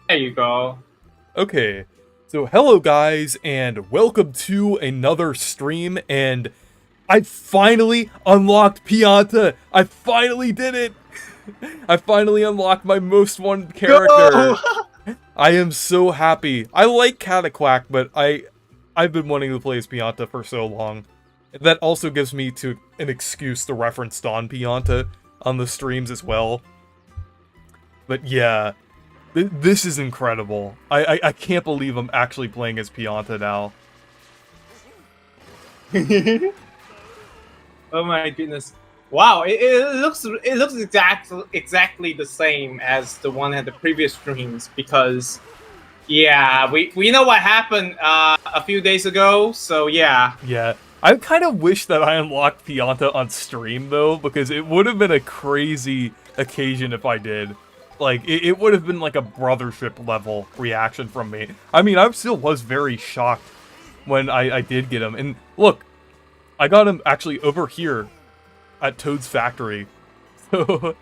There you go. Okay, so hello guys, and welcome to another stream, and I finally unlocked PIANTA! I finally did it! I finally unlocked my most wanted Go! character! I am so happy. I like Cataquack, but I've been wanting to play as PIANTA for so long. That also gives me an excuse to reference Don PIANTA on the streams as well. But yeah, this is incredible. I can't believe I'm actually playing as PIANTA now. Oh my goodness! Wow, it looks exactly the same as the one at the previous streams because yeah, we know what happened a few days ago. So yeah, Yeah, I kind of wish that I unlocked PIANTA on stream though, because it would have been a crazy occasion if I did. Like, it would have been like a brothership level reaction from me. I mean, I still was very shocked when I did get him. And look, I got him actually over here at Toad's Factory. So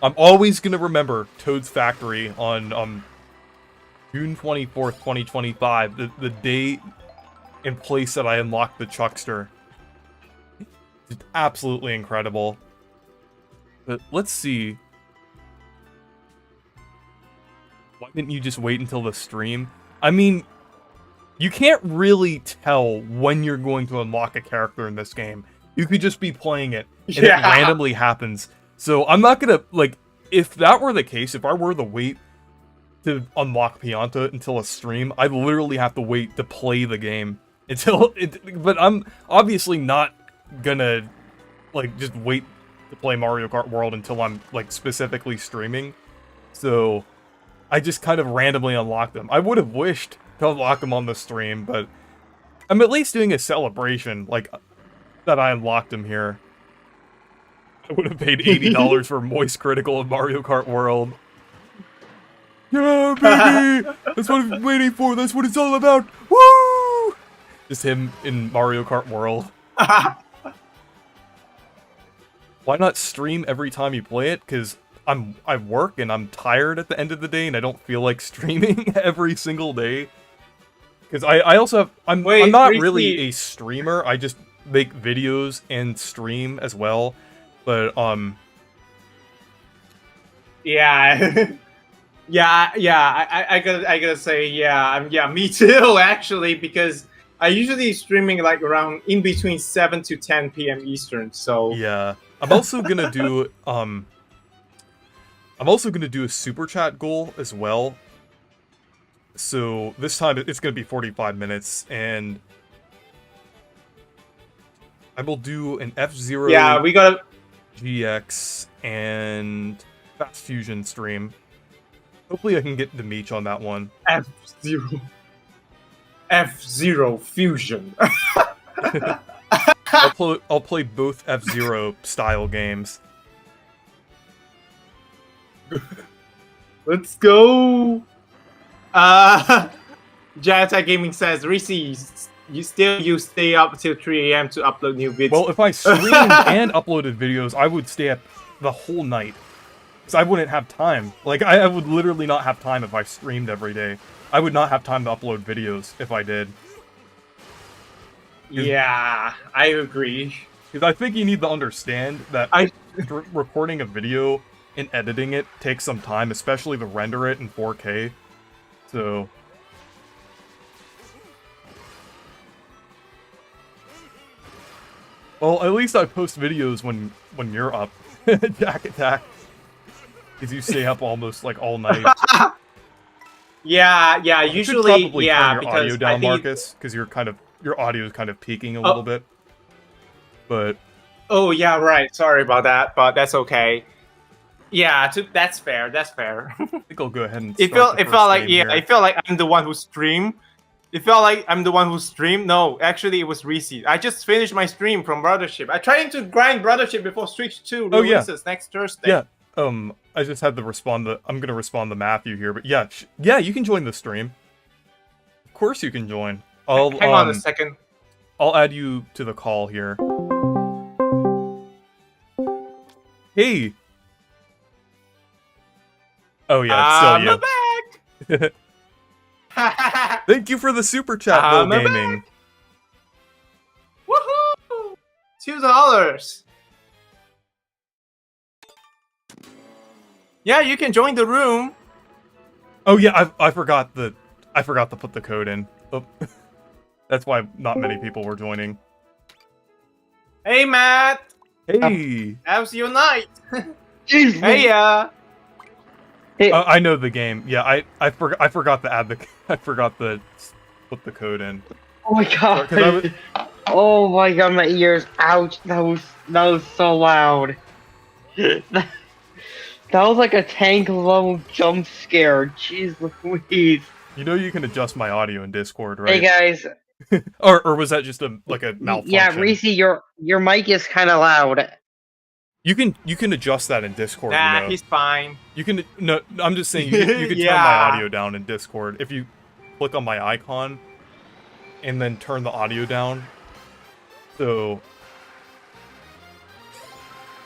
I'm always gonna remember Toad's Factory on June 24th, 2025, the day and place that I unlocked the Chuckster. It's absolutely incredible. But let's see. Why didn't you just wait until the stream? I mean, you can't really tell when you're going to unlock a character in this game. You could just be playing it, and it randomly happens. So I'm not gonna, like, if that were the case, if I were to wait to unlock PIANTA until a stream, I'd literally have to wait to play the game until it. But I'm obviously not gonna, like, just wait to play Mario Kart World until I'm, like, specifically streaming. So I just kind of randomly unlocked them. I would have wished to unlock them on the stream, but I'm at least doing a celebration, like, that I unlocked him here. I would have paid $80 for Moist Critical of Mario Kart World. Yeah, baby! That's what I've been waiting for, that's what it's all about! Woo! Just him in Mario Kart World. Why not stream every time you play it? Because I work and I'm tired at the end of the day and I don't feel like streaming every single day. Because I also have, I'm not really a streamer, I just make videos and stream as well. But, yeah. I gotta say, yeah, me too, actually, because I usually streaming like around in between 7 to 10 p.m. Eastern. So yeah, I'm also gonna do a super chat goal as well. So this time it's gonna be 45 minutes, and I will do an F-Zero. Yeah, we got GX and Fast Fusion stream. Hopefully I can get the meech on that one. F-Zero Fusion. I'll play both F-Zero style games. Let's go. Janata Gaming says, Reese, you stay up till 3 a.m. to upload new videos. Well, if I streamed and uploaded videos, I would stay up the whole night. Because I wouldn't have time. Like, I would literally not have time if I streamed every day. I would not have time to upload videos if I did. Yeah, I agree. Because I think you need to understand that recording a video and editing it takes some time, especially to render it in 4K. So... well, at least I post videos when you're up. Jack Attack. Because you stay up almost, like, all night. Yeah, usually, probably yeah, turn your audio down, Marcus, because your audio is kind of peaking a little bit. But... oh, yeah, right. Sorry about that, but that's okay. Yeah, that's fair. That's fair. I think I'll go ahead and it felt like I felt like I'm the one who streamed. It felt like I'm the one who streamed. No, actually, it was Reese. I just finished my stream from Brothership. I'm trying to grind Brothership before Switch 2 releases next Thursday. Yeah. I just had to respond to... I'm gonna respond to Matthew here, but yeah, yeah, you can join the stream. Of course you can join. Hang on a second. I'll add you to the call here. Hey! Oh yeah, it's still you. I'm back! Thank you for the super chat, Bill I'm back. Gaming. Woohoo! $2. Yeah, you can join the room. Oh yeah, I forgot to put the code in. Oh. That's why not many people were joining. Hey, Matt. Hey. How's your night? Jeez, Hey, Hey, I know the game. Yeah, I forgot to add the I forgot to put the code in. oh my god. 'Cause I was- Oh my god, my ears. Ouch. That was so loud. that was like a tank level jump scare. Jeez Louise. You know you can adjust my audio in Discord, right? Hey guys. Or was that just a malfunction? Yeah, Reese, your mic is kind of loud. You can adjust that in Discord. nah, you know. he's fine. You can no. I'm just saying you can turn my Yeah. audio down in Discord if you click on my icon and then turn the audio down. So,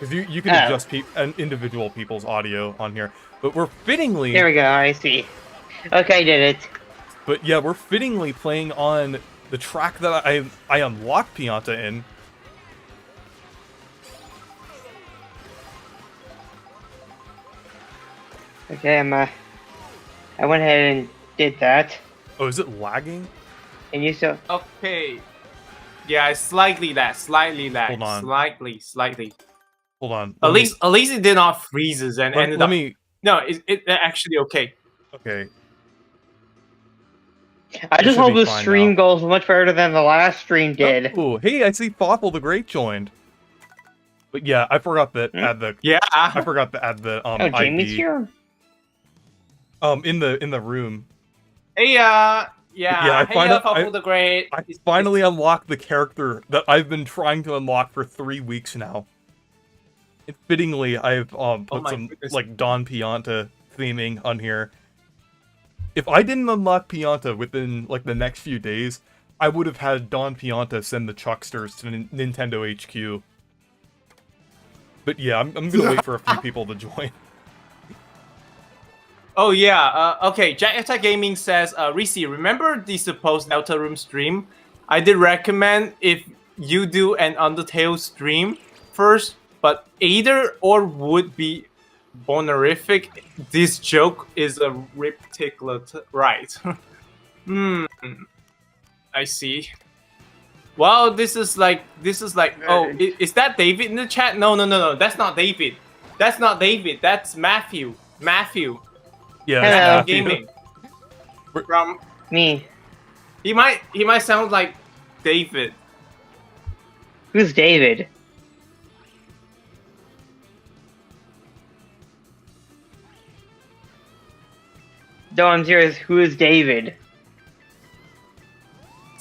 because you can adjust individual people's audio on here, but we're fittingly. There we go. I see. Okay, I did it. But yeah, we're fittingly playing on the track that I unlocked Pianta in. Okay, I went ahead and did that. Oh, is it lagging? And you still. Okay. Yeah, it's slightly lag. Hold on. Slightly. Hold on. At least it did not freezes and ended let up. me. No, it actually okay. Okay. I It just should hope be the fine stream now. goes much better than the last stream did. Oh, hey, I see Thoughtful the Great joined. But yeah, I forgot to add the. Yeah. I forgot to add the Oh, Jamie's ID. here. In the room. Hey, Yeah, I hey, find Fawful the Great. I finally unlocked the character that I've been trying to unlock for 3 weeks now. And fittingly, I've put my some goodness. like Don Pianta theming on here. If I didn't unlock Pianta within like the next few days, I would have had Don Pianta send the Chucksters to Nintendo HQ. But yeah, I'm gonna wait for a few people to join. Oh yeah. Okay. Jack Attack Gaming says, Reese, remember the supposed Delta Room stream? I did recommend if you do an Undertale stream first, but either or would be bonerific. This joke is a ridiculous, right? I see. Well, this is like. Oh, is that David in the chat? No. That's not David. That's Matthew. Yeah, Hello. that's Gaming. From Me. he might sound like David. Who's David? No, I'm serious. Who is David?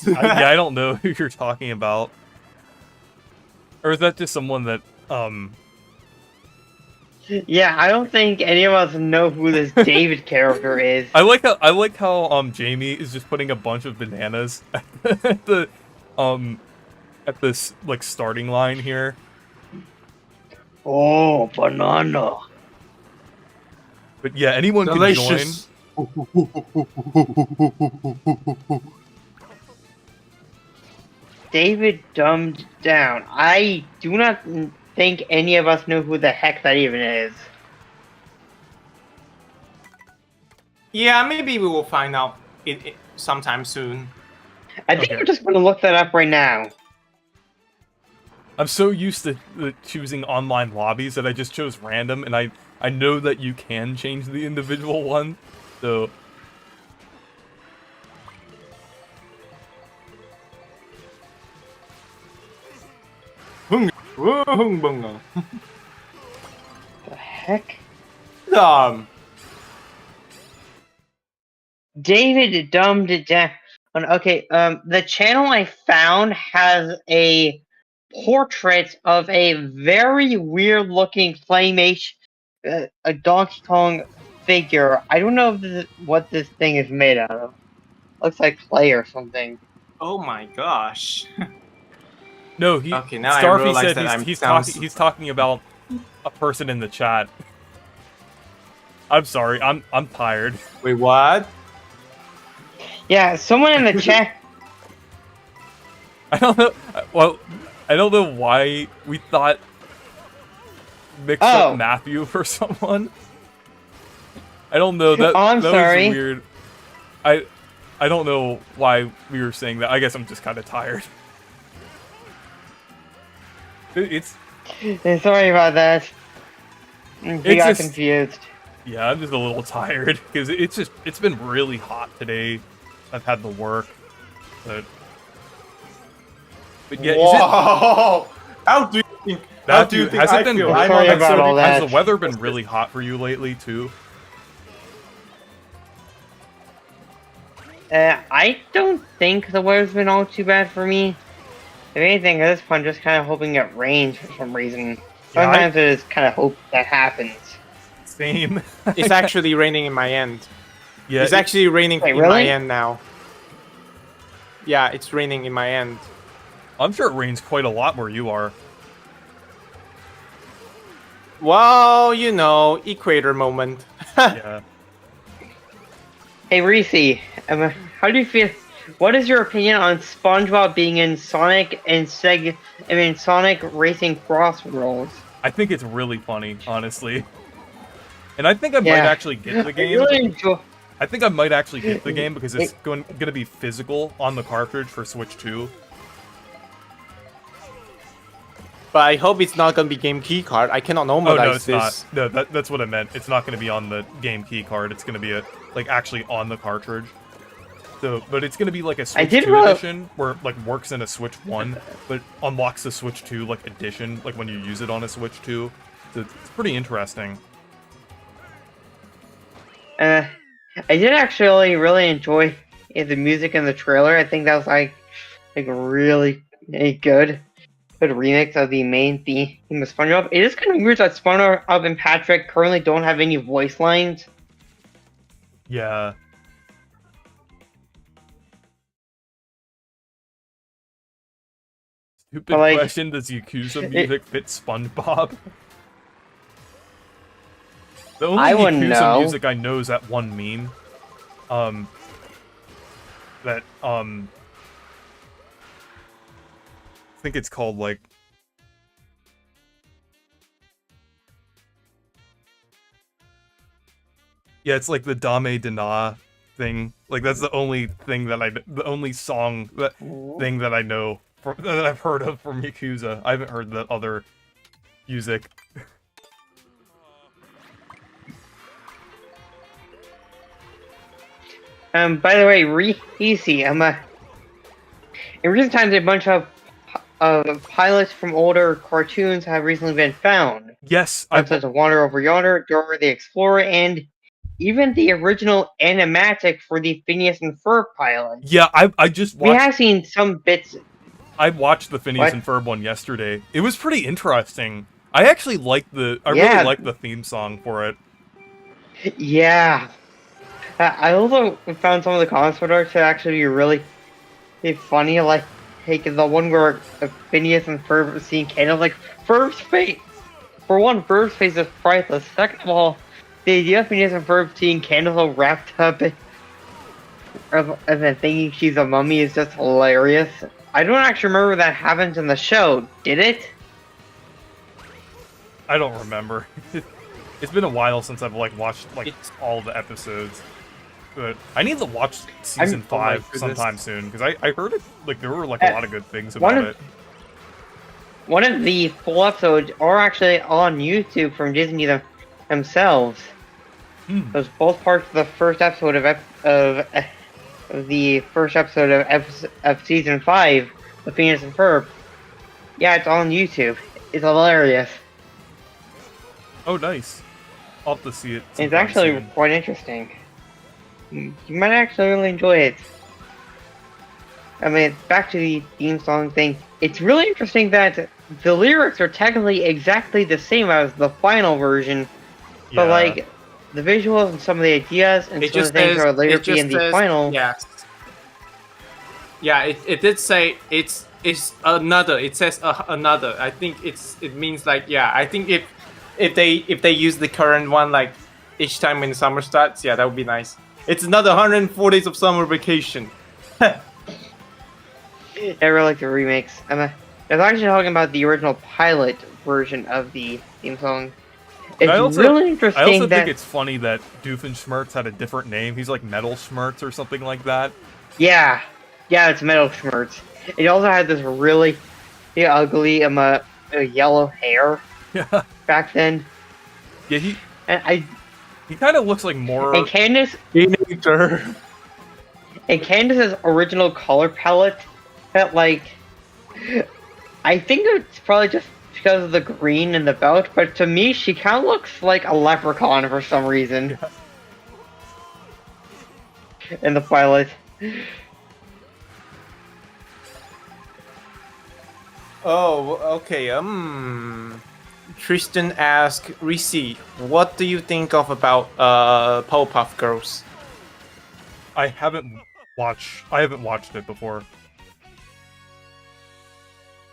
I don't know who you're talking about. Or is that just someone that Yeah, I don't think any of us know who this David character is. I like how Jamie is just putting a bunch of bananas at the at this like starting line here. Oh, banana. But yeah, anyone Delicious. can David dumbed down. I do not think any of us know who the heck that even is. Yeah, maybe we will find out it sometime soon. I think Okay. I'm just gonna look that up right now. I'm so used to choosing online lobbies that I just chose random, and I know that you can change the individual one, so. The The heck? David dumbed it down. Okay, the channel I found has a portrait of a very weird looking claymation, a Donkey Kong figure. I don't know if what this thing is made out of. Looks like clay or something. Oh my gosh. No, he. Okay, now I Starfy realize said that he's sounds- talking about a person in the chat. I'm sorry. I'm tired. Wait, what? Yeah, someone in the chat. I don't know. Well, I don't know why we thought mixed up Oh. Matthew for someone. I don't know that. Oh, I'm that sorry. was weird. I don't know why we were saying that. I guess I'm just kind of tired. It's Sorry about that. We got just- confused. yeah, I'm just a little tired because it's been really hot today. I've had to work, but yeah, Whoa! How do you think? How do you think has I it been? feel? I'm I'm sorry on about all Has that. the weather been really hot for you lately too? I don't think the weather's been all too bad for me. If anything, at this point, I'm just kind of hoping it rains for some reason. Yeah, Sometimes I just kind of hope that happens. Same. It's actually raining in my end. Yeah, It's actually raining Wait, in my really? end now. Yeah, it's raining in my end. I'm sure it rains quite a lot where you are. Well, you know, equator moment. Yeah. Hey, Reese, how do you feel? What is your opinion on SpongeBob being in Sonic and Sonic Racing Cross Rolls? I think it's really funny, honestly. And I think I might Yeah. actually get the I game. really enjoy. I think I might actually get the game because it's going to be physical on the cartridge for Switch 2. But I hope it's not gonna be game key card. I cannot Oh normalize no, it's this. not. No, that's what I meant. It's not going to be on the game key card. It's going to be like actually on the cartridge. So, but it's going to be like a Switch 2 edition where it like works in a Switch 1, but unlocks the Switch 2 like edition, like when you use it on a Switch 2. So it's pretty interesting. I did actually really enjoy the music in the trailer. I think that was like really a good remix of the main theme of SpongeBob. It is kind of weird that SpongeBob and Patrick currently don't have any voice lines. Yeah. Stupid Like, question, does Yakuza music fit SpongeBob? The only I wouldn't Yakuza know. music I know is that one meme. I think it's called like... Yeah, it's like the Dame Dana thing. Like that's the only thing that the only song thing that I know that I've heard of from Yakuza. I haven't heard the other music. By the way, Easy, in recent times, a bunch of pilots from older cartoons have recently been found. Yes, such as Wander Over Yonder, Dora the Explorer, and even the original animatic for the Phineas and Ferb pilot. Yeah, I just watched... We have seen some bits. I watched the Phineas and Ferb one yesterday. It was pretty interesting. I actually liked really liked the theme song for it. Yeah. I also found some of the comments for it to actually be really funny, like the one where Phineas and Ferb seeing Canada, like Ferb's face. For one, Ferb's face is priceless. Second of all, the idea of Phineas and Ferb seeing Canada wrapped up and then thinking she's a mummy is just hilarious. I don't actually remember that happened in the show. Did it? I don't remember. It's been a while since I've like watched like all the episodes. But I need to watch season 5 sometime soon because I heard it like there were like a lot of good things about it. One of the full episodes are actually on YouTube from Disney themselves. Those both parts of the first episode of season 5 of Phineas and Ferb. Yeah, it's on YouTube. It's hilarious. Oh, nice. I'll have to see it. It's actually quite interesting. You might actually really enjoy it. I mean, back to the theme song thing. It's really interesting that the lyrics are technically exactly the same as the final version, but like the visuals and some of the ideas and some of the things are later in the final. Yes. Yeah, it did say it's another. It says another. I think it means like I think if they use the current one like each time when the summer starts. Yeah, that would be nice. It's another 104 days of summer vacation. I really like the remakes. I was actually talking about the original pilot version of the theme song. It's really interesting. I also think it's funny that Doofenshmirtz had a different name. He's like Metal Schmertz or something like that. Yeah, it's Metal Schmertz. It also had this really ugly yellow hair. Yeah. Back then. Yeah, he kind of looks like more. And teenager. And Candace's original color palette, that like, I think it's probably just because of the green and the belt, but to me, she kind of looks like a leprechaun for some reason. Yeah. In the pilot. Oh, okay. Tristan asked Reese, what do you think about Powerpuff Girls? I haven't watched it before.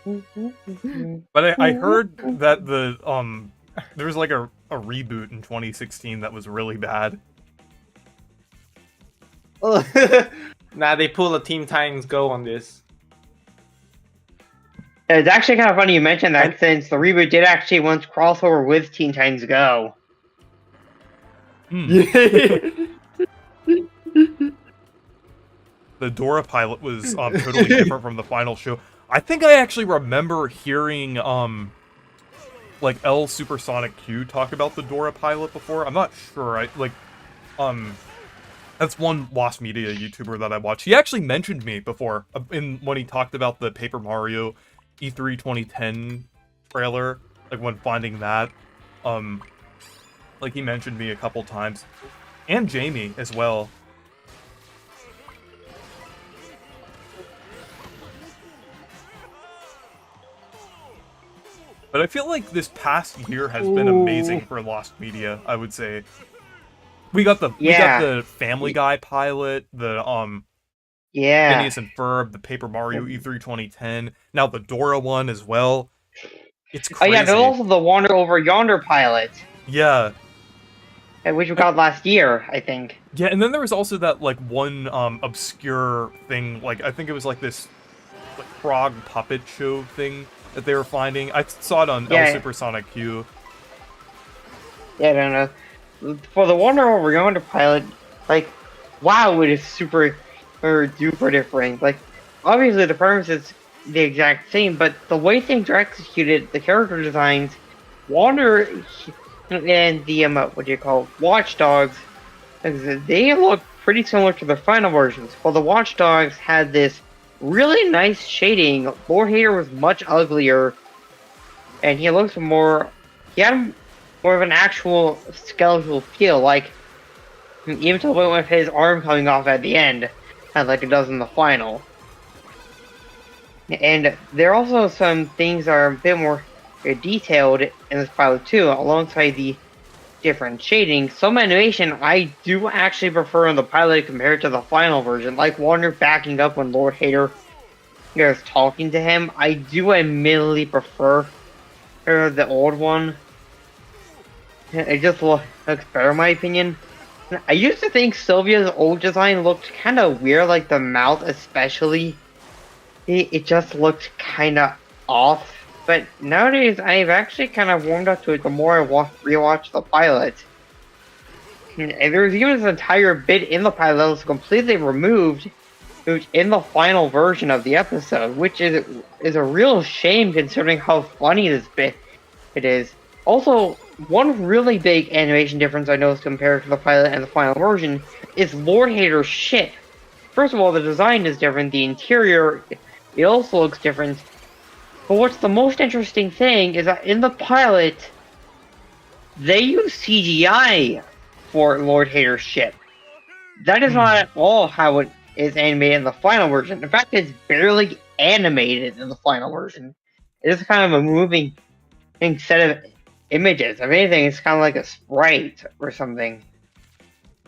But I heard that there was like a reboot in 2016 that was really bad. Nah, they pull a Teen Titans Go on this. It's actually kind of funny you mentioned that, since the reboot did actually once crossover with Teen Titans Go. The Dora pilot was totally different from the final show. I think I actually remember hearing like L Supersonic Q talk about the Dora pilot before. I'm not sure. That's one Lost Media YouTuber that I watched. He actually mentioned me before when he talked about the Paper Mario E3 2010 trailer, like when finding that. Like he mentioned me a couple times. And Jamie as well. But I feel like this past year has been amazing for Lost Media, I would say. We got the Family Guy pilot, the Phineas and Ferb, the Paper Mario E3 2010, now the Dora one as well. It's crazy. Oh yeah, there's also the Wander Over Yonder pilot. Yeah. Which we got last year, I think. Yeah, and then there was also that like one obscure thing, like I think it was like this like frog puppet show thing that they were finding. I saw it on L Supersonic Q. Yeah, I don't know. For the Wander Over Yonder pilot, like, wow, it is super duper different. Like, obviously the premise is the exact same, but the way things are executed, the character designs, Wander and the Watchdogs, they look pretty similar to the final versions. While the Watchdogs had this really nice shading, Lord Hater was much uglier, and he looks more. He had more of an actual skeletal feel, like even to the point with his arm coming off at the end, like it does in the final. And there are also some things that are a bit more detailed in this pilot too, alongside the different shading. Some animation I do actually prefer in the pilot compared to the final version, like Wander backing up when Lord Hater is talking to him. I do admittedly prefer the old one. It just looks better in my opinion. I used to think Sylvia's old design looked kind of weird, like the mouth especially. It just looked kind of off. But nowadays, I've actually kind of warmed up to it the more I rewatch the pilot. And there's even this entire bit in the pilot that was completely removed in the final version of the episode, which is a real shame considering how funny this bit it is. Also, one really big animation difference I noticed compared to the pilot and the final version is Lord Hater's ship. First of all, the design is different, the interior, it also looks different. But what's the most interesting thing is that in the pilot, they use CGI for Lord Hater's ship. That is not at all how it is animated in the final version. In fact, it's barely animated in the final version. It is kind of a moving set of images. If anything, it's kind of like a sprite or something.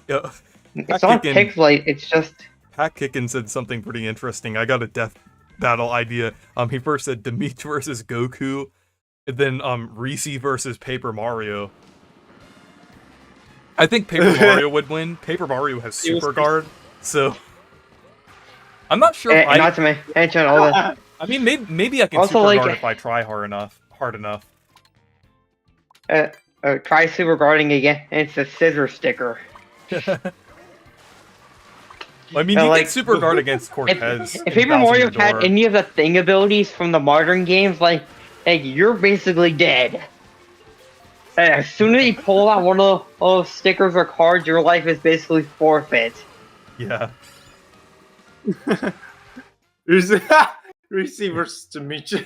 Yeah. It's not pixelate, it's just... Pat Kickin said something pretty interesting. I got a death battle idea. He first said Dimitri versus Goku, and then Reese versus Paper Mario. I think Paper Mario would win. Paper Mario has It was Super Guard, so I'm not sure. If Not to mention all the. I mean, maybe I can Also, Super like, Guard if I try hard enough. Try super guarding again. And it's a scissor sticker. I mean, you like, can Super Guard against Cortez. If Paper Mario had any of the thing abilities from the modern games, like you're basically dead. As soon as you pull out one of those stickers or cards, your life is basically forfeit. Yeah. Receivers to meet you.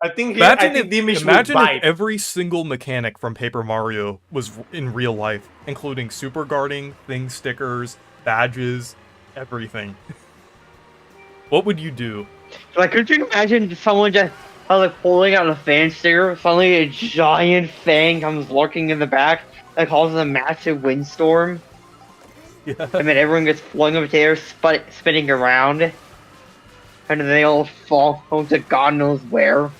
I think Imagine if every single mechanic from Paper Mario was in real life, including super guarding, thing stickers, badges, everything. What would you do? Like, could you imagine someone just like pulling out a fan sticker, suddenly a giant fang comes lurking in the back that causes a massive windstorm? Yeah. And then everyone gets flung over there, spinning around, and then they all fall into God knows where.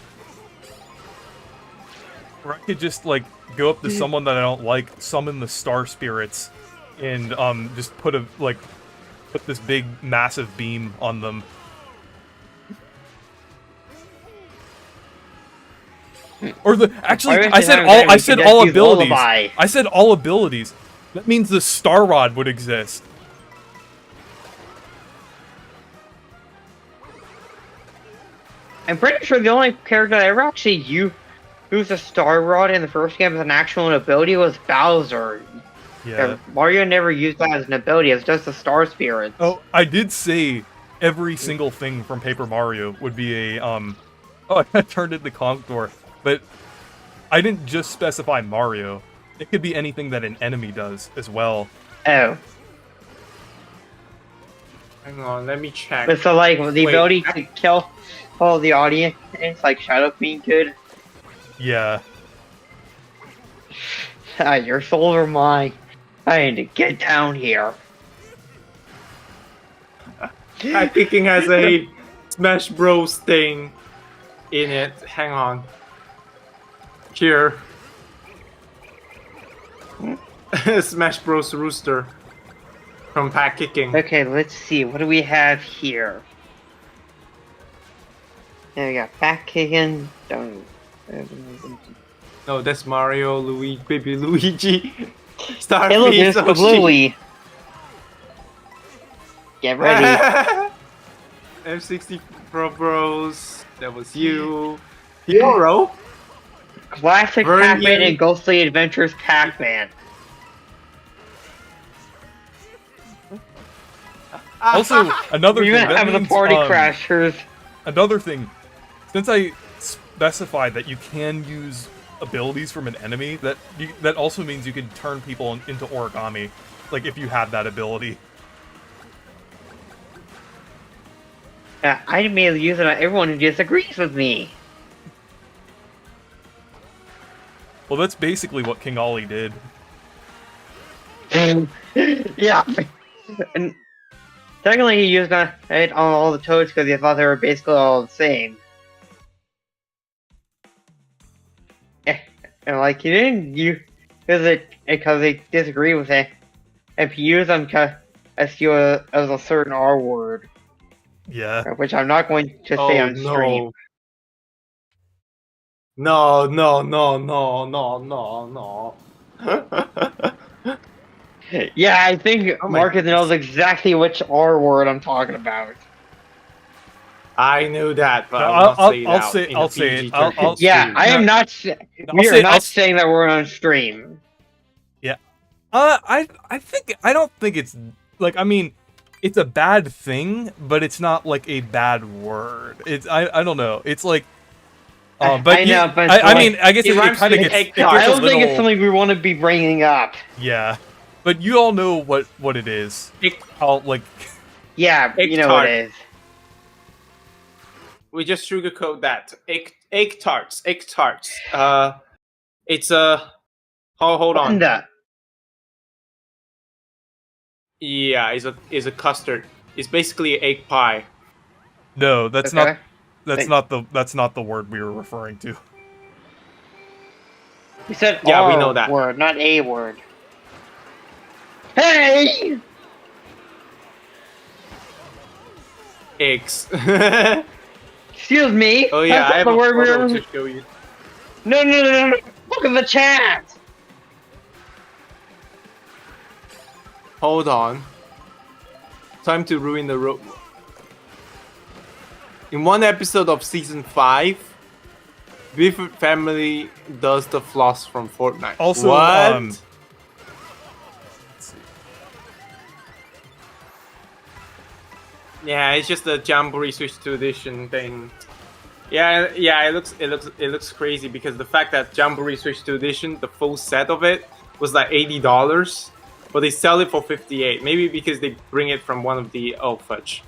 Or I could just, like, go up to someone that I don't like, summon the Star Spirits, and, just put this big, massive beam on them. Or I said all abilities. I said all abilities. That means the Star Rod would exist. I'm pretty sure the only character that ever actually used a Star Rod in the first game as an actual ability was Bowser. Yeah. Mario never used that as an ability, it's just a Star Spirit. Oh, I did say every single thing from Paper Mario would be a, Oh, I turned into Contour. But I didn't just specify Mario. It could be anything that an enemy does as well. Oh. Hang on, let me check. But so, like, the ability to kill all the audience, it's like Shadow Queen could. Yeah. Your souls are mine. I need to get down here. Kicking has a Smash Bros thing in it. Hang on. Here. Smash Bros Rooster from Pack Kicking. Okay, let's see. What do we have here? There we got Pack Kicking. No, that's Mario, Luigi, baby Luigi. Star Hey, look, Piece, there's the Bluey. Get ready. M60 Pro Bros. That was you. Hero. Classic Pac-Man and Ghostly Adventures Pac-Man. Also, another We thing. even have the Party Crashers. Another thing, since I specified that you can use abilities from an enemy, that also means you can turn people into origami, like if you have that ability. I may use it on everyone who disagrees with me. Well, that's basically what King Ollie did. Yeah. And technically he used it on all the toads because he thought they were basically all the same. And like, he didn't use it because they disagree with it. If you use them as a certain R word. Yeah. Which I'm not going to say on stream. No. Yeah, I think Marcus knows exactly which R word I'm talking about. I knew that, but I'll say it. Yeah, I am not. We are not saying that we're on stream. Yeah. I don't think it's like, I mean, it's a bad thing, but it's not like a bad word. I don't know. It's like, but I know, but I mean, I guess it kind of gets. I don't think it's something we want to be bringing up. Yeah, but you all know what it is. Yeah, you know what it is. We just sugarcoat that. Egg tarts. It's a. Hold on. Panda. Yeah, it's a custard. It's basically egg pie. No, that's not. That's not the word we were referring to. You said we know that word, not a word. Hey! Eggs. Excuse me. Oh yeah, That's I have not a the word we photo were- to show you. No, no, no, no, no. Look at the chat. Hold on. Time to ruin the road. In one episode of season 5, Biff family does the floss from Fortnite. Also, what? let's see. Yeah, it's just the Jamboree Switch 2 edition thing. Yeah, it looks crazy because the fact that Jamboree Switch 2 edition, the full set of it, was like $80, but they sell it for $58. Maybe because they bring it from one of the fudge.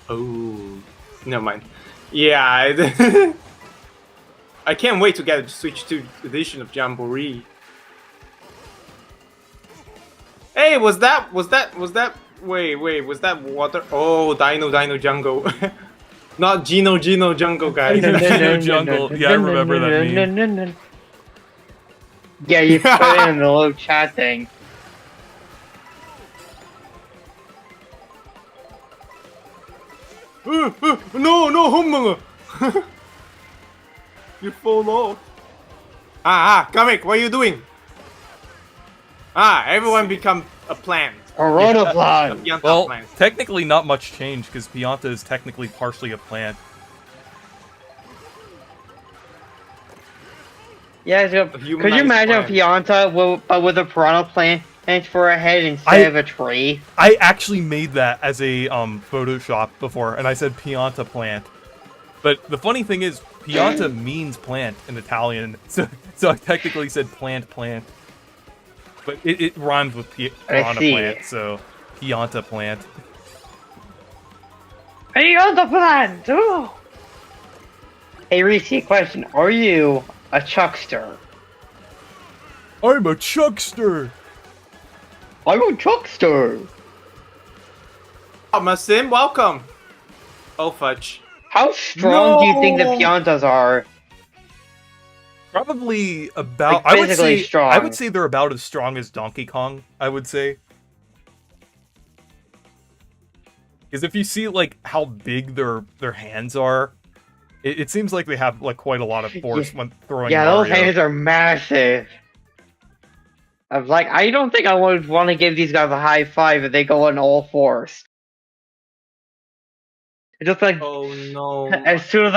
Oh, never mind. Yeah, I can't wait to get a Switch 2 edition of Jamboree. Hey, was that? Wait, was that water? Oh, Dino Jungle. Not Gino Jungle, guys. Dino Jungle. Yeah, I remember that meme. Yeah, you put it in the little chat thing. No, Hummer. You fall off. Kamek, what are you doing? Everyone become a plant. A rotoplan. PIANTA Well, plant. technically not much change because PIANTA is technically partially a plant. Yeah, so, could you imagine a PIANTA but with a piranha plant for a head instead of a tree? I actually made that as a Photoshop before, and I said PIANTA plant. But the funny thing is, PIANTA means plant in Italian, so I technically said plant. But it rhymes with piranha plant, so PIANTA plant. PIANTA plant! Ooh. Hey Reese, question. Are you a chuckster? I'm a chuckster! I'm a chuckster! Oh, Masim, welcome. Oh, fudge. How strong do you think the PIANTAs are? Probably about. Like, physically strong. I would say they're about as strong as Donkey Kong. I would say, because if you see like how big their hands are, it seems like they have like quite a lot of force when throwing. Yeah, Mario. those hands are massive. I'm like, I don't think I would want to give these guys a high five if they go on all fours. It's just like, Oh no. as soon as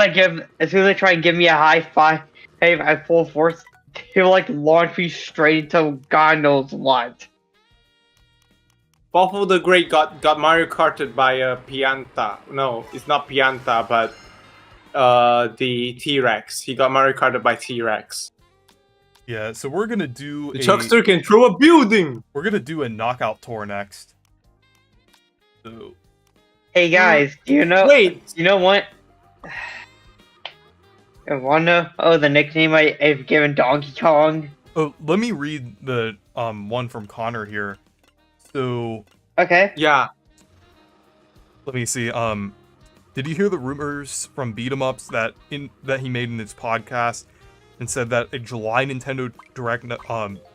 they try and give me a high five, hey, at full force, he'll like launch me straight into God knows what. Buffalo the Great got Mario Karted by PIANTA. No, it's not PIANTA, but the T-Rex. He got Mario Karted by T-Rex. Yeah, so we're gonna do The Chuckster can throw a building! We're gonna do a knockout tour next. So Hey guys, do you know? Wait! You know what? I wanna. Oh, the nickname I've given Donkey Kong. oh, let me read the one from Connor here. So Okay. Yeah. let me see. Did you hear the rumors from Beat 'em Ups that he made in his podcast and said that a July Nintendo Direct,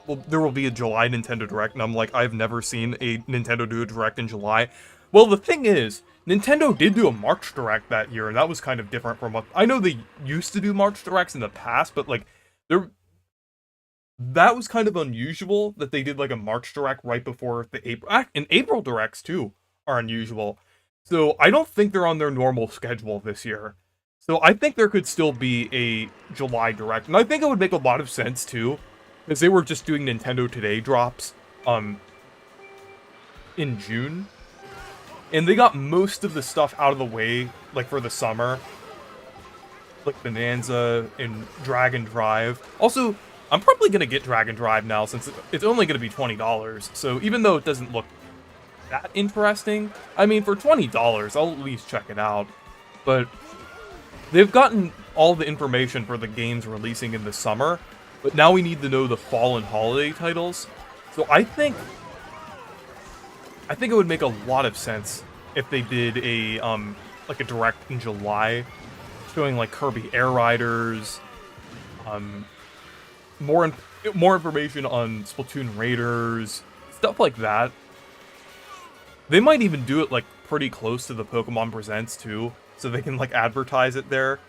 well, there will be a July Nintendo Direct, and I'm like, I've never seen a Nintendo do a Direct in July. Well, the thing is, Nintendo did do a March Direct that year, and that was kind of different from what I know they used to do March Directs in the past, but like that was kind of unusual that they did like a March Direct right before the April, and April Directs too are unusual. So I don't think they're on their normal schedule this year. So I think there could still be a July Direct, and I think it would make a lot of sense too, because they were just doing Nintendo Today drops in June, and they got most of the stuff out of the way, like for the summer, like Bonanza and Dragon Drive. Also, I'm probably gonna get Dragon Drive now since it's only gonna be $20. So even though it doesn't look that interesting, I mean, for $20, I'll at least check it out. But they've gotten all the information for the games releasing in the summer, but now we need to know the fall and holiday titles. So I think it would make a lot of sense if they did a like a Direct in July, showing like Kirby Air Riders, more information on Splatoon Raiders, Stuff like that. They might even do it, like, pretty close to the Pokemon Presents, too, so they can, like, advertise it there.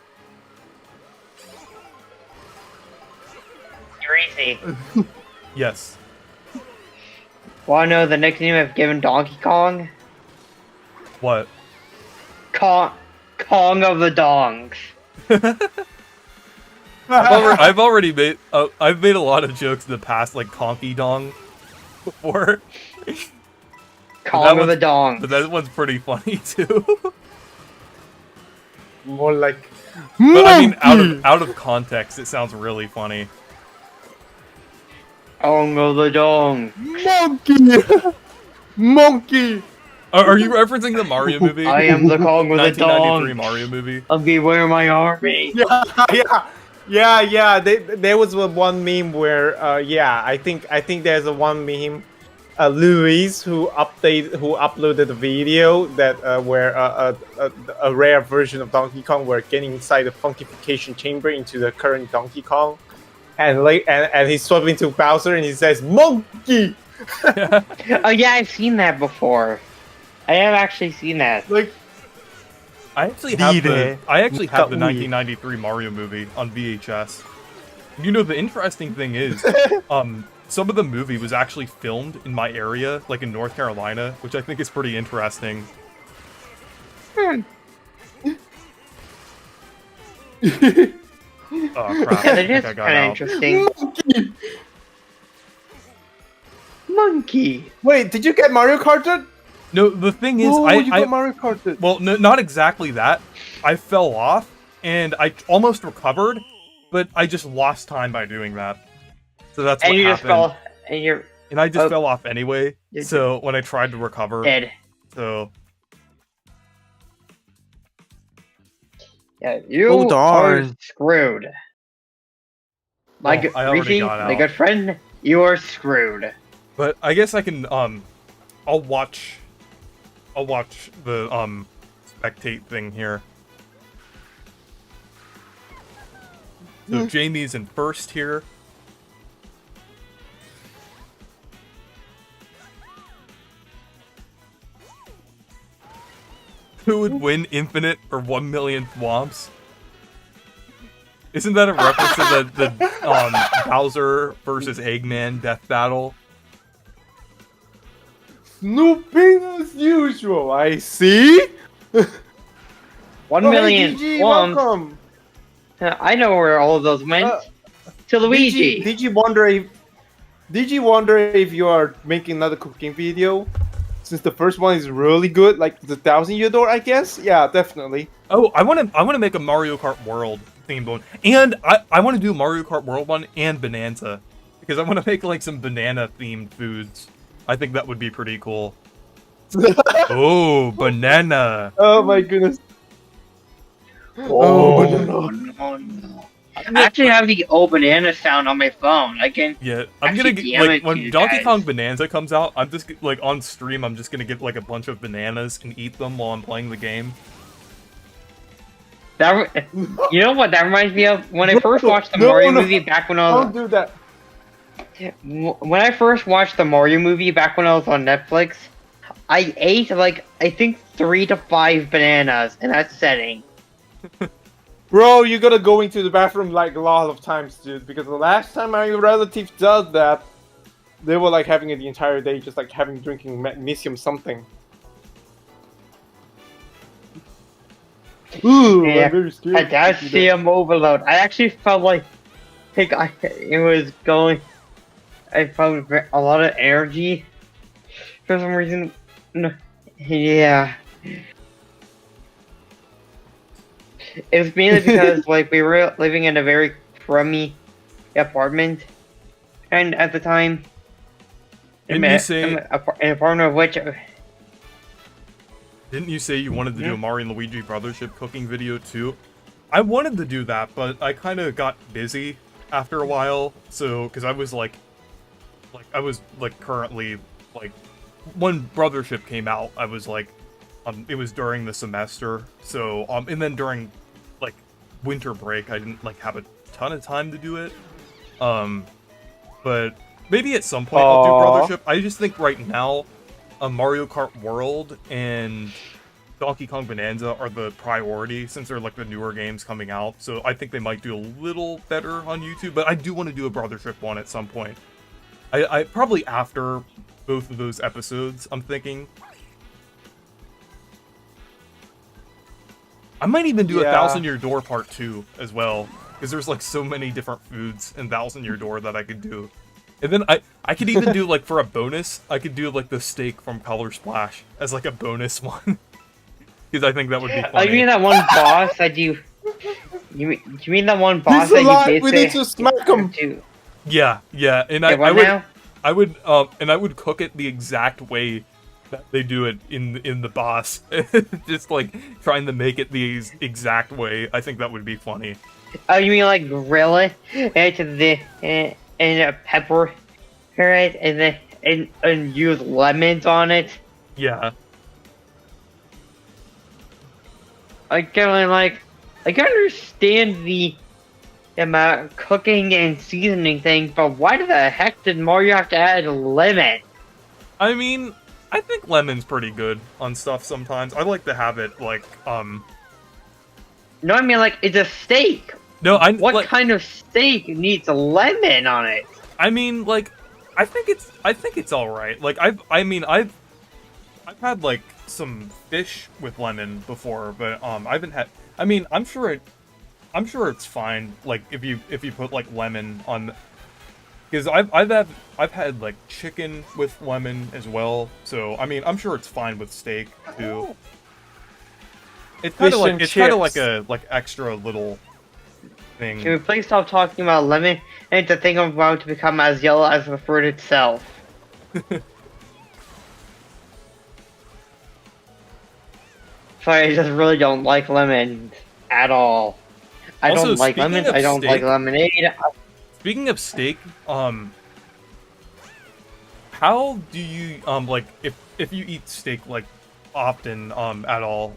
Crazy. Yes. Wanna know the nickname I've given Donkey Kong? What? Kong of the Dongs. I've already made I've made a lot of jokes in the past, like Conky Dong before. Kong of the Dongs. But that one's pretty funny too. More like. But I mean, out of context, it sounds really funny. Kong of the Dongs. Monkey! Monkey! Are you referencing the Mario movie? I am the Kong with the 1993 Dong. Mario movie. I'll beware my army. Yeah. There was one meme where, I think there's one meme, Luis who uploaded a video that where a rare version of Donkey Kong were getting inside the funkification chamber into the current Donkey Kong, and he's swapping to Bowser and he says "Monkey." Oh yeah, I've seen that before. I have actually seen that. Like, I actually have the 1993 1993 Mario movie on VHS. You know, the interesting thing is, some of the movie was actually filmed in my area, like in North Carolina, which I think is pretty interesting. Oh crap! Yeah, I that think is I got kind of out. interesting. Monkey. wait, did you get Mario Kart? No, the thing is, You got Mario Kart. well, no, not exactly that. I fell off, and I almost recovered, but I just lost time by doing that. So that's And what you happened. just fell, and you're And I just fell off anyway. You're So when I tried to recover, dead. so Yeah, you Oh, are darn. screwed. My good I already got my out. good friend, you are screwed. But I guess I can I'll watch the spectate thing here. So Jamie's in first here. Who would win Infinite or 1 million Thwomps? Isn't that a reference to the Bowser versus Eggman death battle? Snooping as usual. I see. 1 million Hey, DG, swamps. welcome. I know where all of those went. To Luigi. Did you wonder if you are making another cooking video? Since the first one is really good, like the 1,000-year door, I guess. Yeah, definitely. Oh, I want to make a Mario Kart World themed one, and I want to do a Mario Kart World one and Bonanza, because I want to make like some banana themed foods. I think that would be pretty cool. Oh, banana! Oh my goodness. Oh, no. no. I actually have the "Oh Banana" sound on my phone. I can. Yeah, I'm Actually, gonna DM get like it to when you Donkey guys. Kong Bonanza comes out. I'm just like on stream. I'm just gonna get like a bunch of bananas and eat them while I'm playing the game. That you know what that reminds me of? When I first watched the Mario movie back when I Don't was do that. when I first watched the Mario movie back when I was on Netflix, I ate like I think 3 to 5 bananas in that setting. Bro, you gotta go into the bathroom like a lot of times, dude. Because the last time my relative does that, they were like having it the entire day, just like drinking magnesium something. Ooh, Yeah, I'm very scared. Potassium overload. I actually felt like it was going. I felt a lot of energy for some reason. No, yeah. It was mainly because like we were living in a very crummy apartment, and at the time, Didn't you say? an apartment of which Didn't you say you wanted to do a Mario and Luigi Brothership cooking video too? I wanted to do that, but I kind of got busy after a while. So, because I was currently like when Brothership came out, I was like, it was during the semester. So, and then during like winter break, I didn't like have a ton of time to do it. But Maybe at some point I'll do Brothership. I just think right now, Mario Kart World and Donkey Kong Bonanza are the priority since they're like the newer games coming out. So I think they might do a little better on YouTube, but I do want to do a Brothership one at some point. I probably after both of those episodes, I'm thinking. I might even do a 1,000 Year Door Part 2 as well, because there's like so many different foods in 1,000 Year Door that I could do. And then I could even do like for a bonus, I could do like the steak from Color Splash as like a bonus one. Because I think that would be funny. Oh, you mean that one boss that you mean that one boss There's a lot. that you We need to smack him. Yeah, and Okay, I would cook it the exact way that they do it in the boss. Just like trying to make it the exact way. I think that would be funny. Oh, you mean like grill it and pepper it and use lemons on it? Yeah. I can understand the amount of cooking and seasoning thing, but why the heck did Mario have to add lemon? I mean, I think lemon's pretty good on stuff sometimes. I like to have it like No, I mean like it's a steak. No, What kind of steak needs lemon on it? I mean, like, I think it's all right. Like, I've had like some fish with lemon before, but I haven't had. I mean, I'm sure it's fine. Like, if you put like lemon on, because I've had like chicken with lemon as well. So I mean, I'm sure it's fine with steak too. It's kind of like a extra little thing. Can we please stop talking about lemon and the thing I'm about to become as yellow as the fruit itself? Sorry, I just really don't like lemon at all. I Also, don't like lemon. I don't like lemonade. Speaking of steak, how do you like if you eat steak like often at all,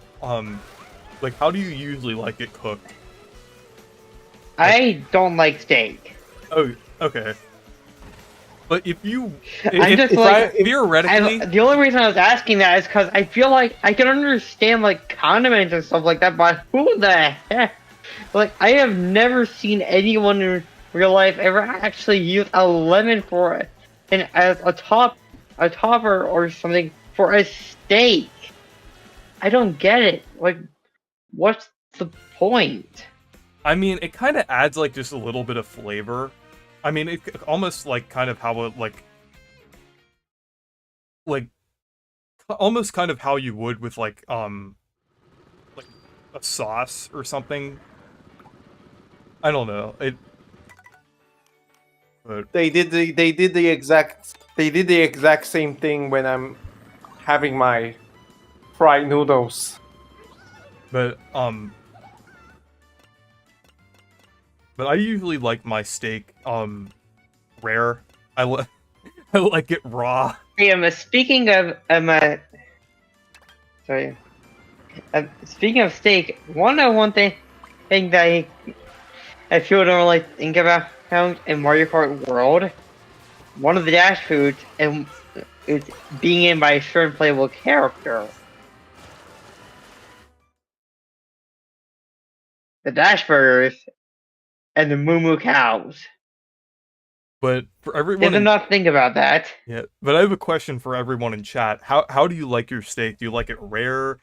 like how do you usually like it cooked? I don't like steak. Oh, okay. But if you, theoretically, the only reason I was asking that is because I feel like I can understand like condiments and stuff like that, but who the heck? Like, I have never seen anyone in real life ever actually use a lemon for it, and as a topper or something for a steak. I don't get it. Like, what's the point? I mean, it kind of adds like just a little bit of flavor. I mean, it almost like kind of how it like almost kind of how you would with like a sauce or something. I don't know. But They did the exact same thing when I'm having my fried noodles. But I usually like my steak rare. I like it raw. Hey, speaking of speaking of steak, one thing that I feel don't really think about in Mario Kart World, one of the dash foods is being in by a certain playable character. The Dash Burgers and the Moo Moo Cows. But for everyone, Did not think about that. Yeah, but I have a question for everyone in chat. How do you like your steak? Do you like it rare,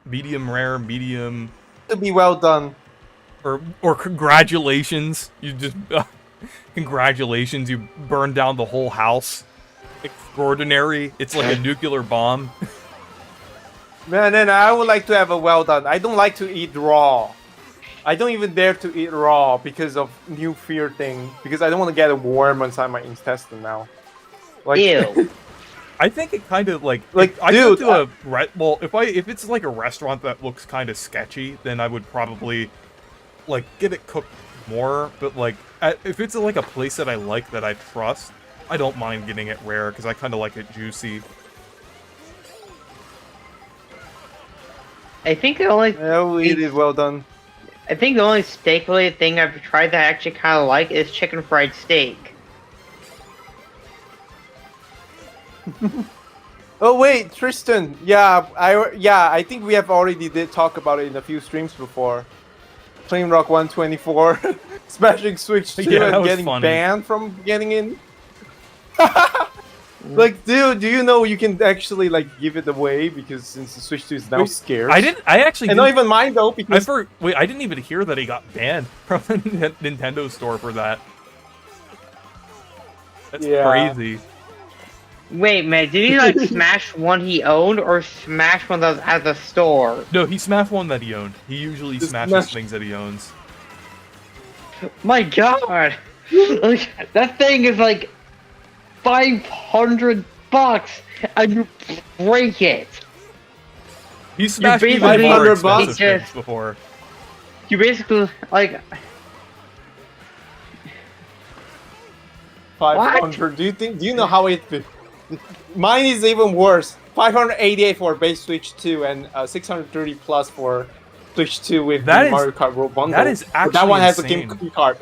medium rare, medium? To be well done. Or congratulations, you just congratulations, you burned down the whole house. Extraordinary. It's like a nuclear bomb. Man, then I would like to have a well done. I don't like to eat raw. I don't even dare to eat raw because of new fear thing. Because I don't want to get a worm inside my intestine now. Like, ew. I think it kind of like dude, I go to well, if it's like a restaurant that looks kind of sketchy, then I would probably like get it cooked more. But like if it's like a place that I like that I trust, I don't mind getting it rare because I kind of like it juicy. I think the only it is well done. I think the only steak related thing I've tried that I actually kind of like is chicken fried steak. Oh wait, Tristan. Yeah, I think we have already did talk about it in a few streams before. Flame Rock 124, smashing Switch 2 Yeah, that and was getting funny. banned from getting in. Like, dude, do you know you can actually like give it away because since the Switch 2 is now Wait, scarce? I actually and didn't, not even mine though because wait, I didn't even hear that he got banned from the Nintendo store for that. That's Yeah. crazy. Wait, man, did he like smash one he owned or smash one that was at the store? No, he smashed one that he owned. He usually Just smashes smash- things that he owns. My God, like, that thing is like $500 and you break it. He smashed even basically- more $500 expensive things just- before. You basically like 500. Do you know how it? Mine is even worse. 588 for base Switch 2 and 630 plus for Switch 2 with That the is- Mario Kart World bundle. that is But actually that one has a insane. game key card.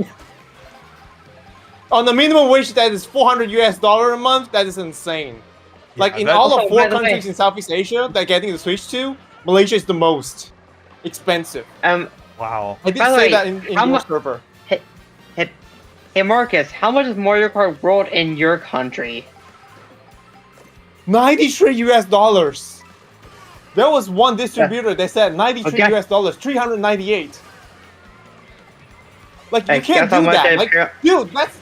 On the minimum wage that is $400 a month, that is insane. Like in that- all Also, of 4 by the way- countries in Southeast Asia that getting the Switch 2, Malaysia is the most expensive. Wow. I did By the say way, that in how your mu- server. Hey Marcus, how much is Mario Kart World in your country? $93. There was one distributor that said $93 Okay. $398. Like you Hey, can't guess how do much that. it- Like, dude, that's.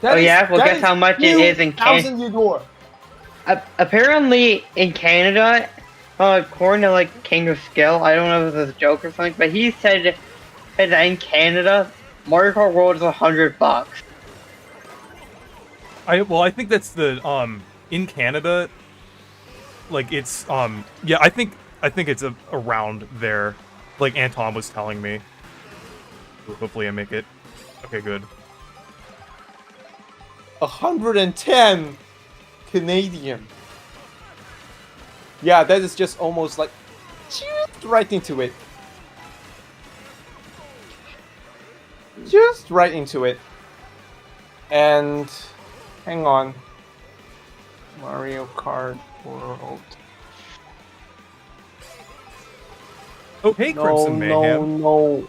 Oh, yeah? Well, guess how much it is in $1,000 Apparently in Canada, according to like King of Skill, I don't know if it's a joke or something, but he said that in Canada, Mario Kart World is $100. I think that's the in Canada, like it's yeah, I think it's around there, like Anton was telling me. Hopefully I make it. Okay, good. 110 Canadian. Yeah, that is just almost like just right into it. Just right into it. And hang on. Mario Kart World. Oh, hey, No, Crimson Mayhem. no.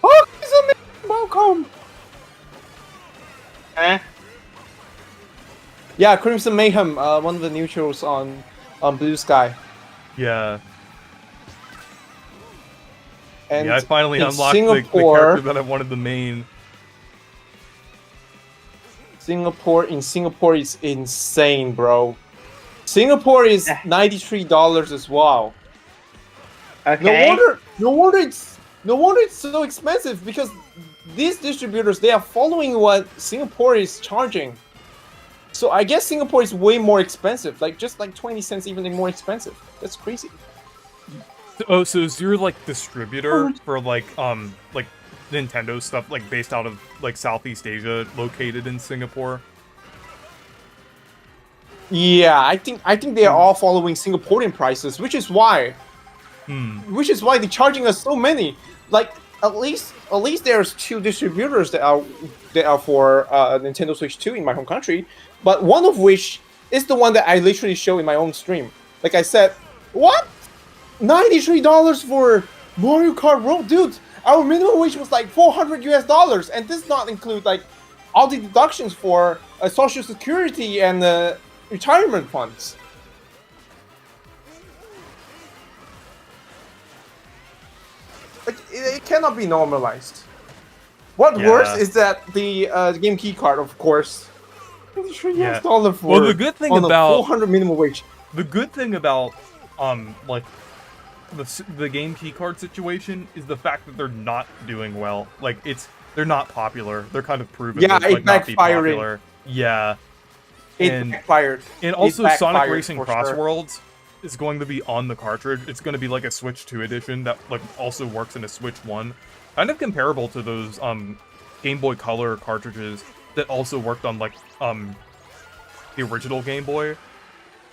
Oh, Crimson Mayhem, welcome. Huh? Yeah, Crimson Mayhem, one of the neutrals on Blue Sky. Yeah. And Yeah, I finally in unlocked the Singapore, character that I wanted the main. Singapore is insane, bro. Singapore is $93 as well. Okay. No wonder it's so expensive because these distributors they are following what Singapore is charging. So I guess Singapore is way more expensive, like just like 20 cents even more expensive. That's crazy. Oh, so is your like distributor for like Nintendo stuff like based out of like Southeast Asia located in Singapore? Yeah, I think they are all following Singaporean prices, which is why they're charging us so many. Like at least there's 2 distributors that are for Nintendo Switch 2 in my home country, but one of which is the one that I literally show in my own stream. Like I said, what? $93 for Mario Kart World, dude. Our minimum wage was like $400 and this does not include like all the deductions for Social Security and retirement funds. Like it cannot be normalized. What worse is that the game key card, of course. Yeah. $3 for Well, the good thing on a about 400 minimum wage. the good thing about like the game key card situation is the fact that they're not doing well. Like they're not popular. They're kind of proven Yeah, to like, it not be backfired. popular. Yeah. It And- backfired. And also It Sonic backfired Racing for sure. Crossworlds is going to be on the cartridge. It's going to be like a Switch 2 edition that like also works in a Switch 1. Kind of comparable to those Game Boy Color cartridges that also worked on like the original Game Boy.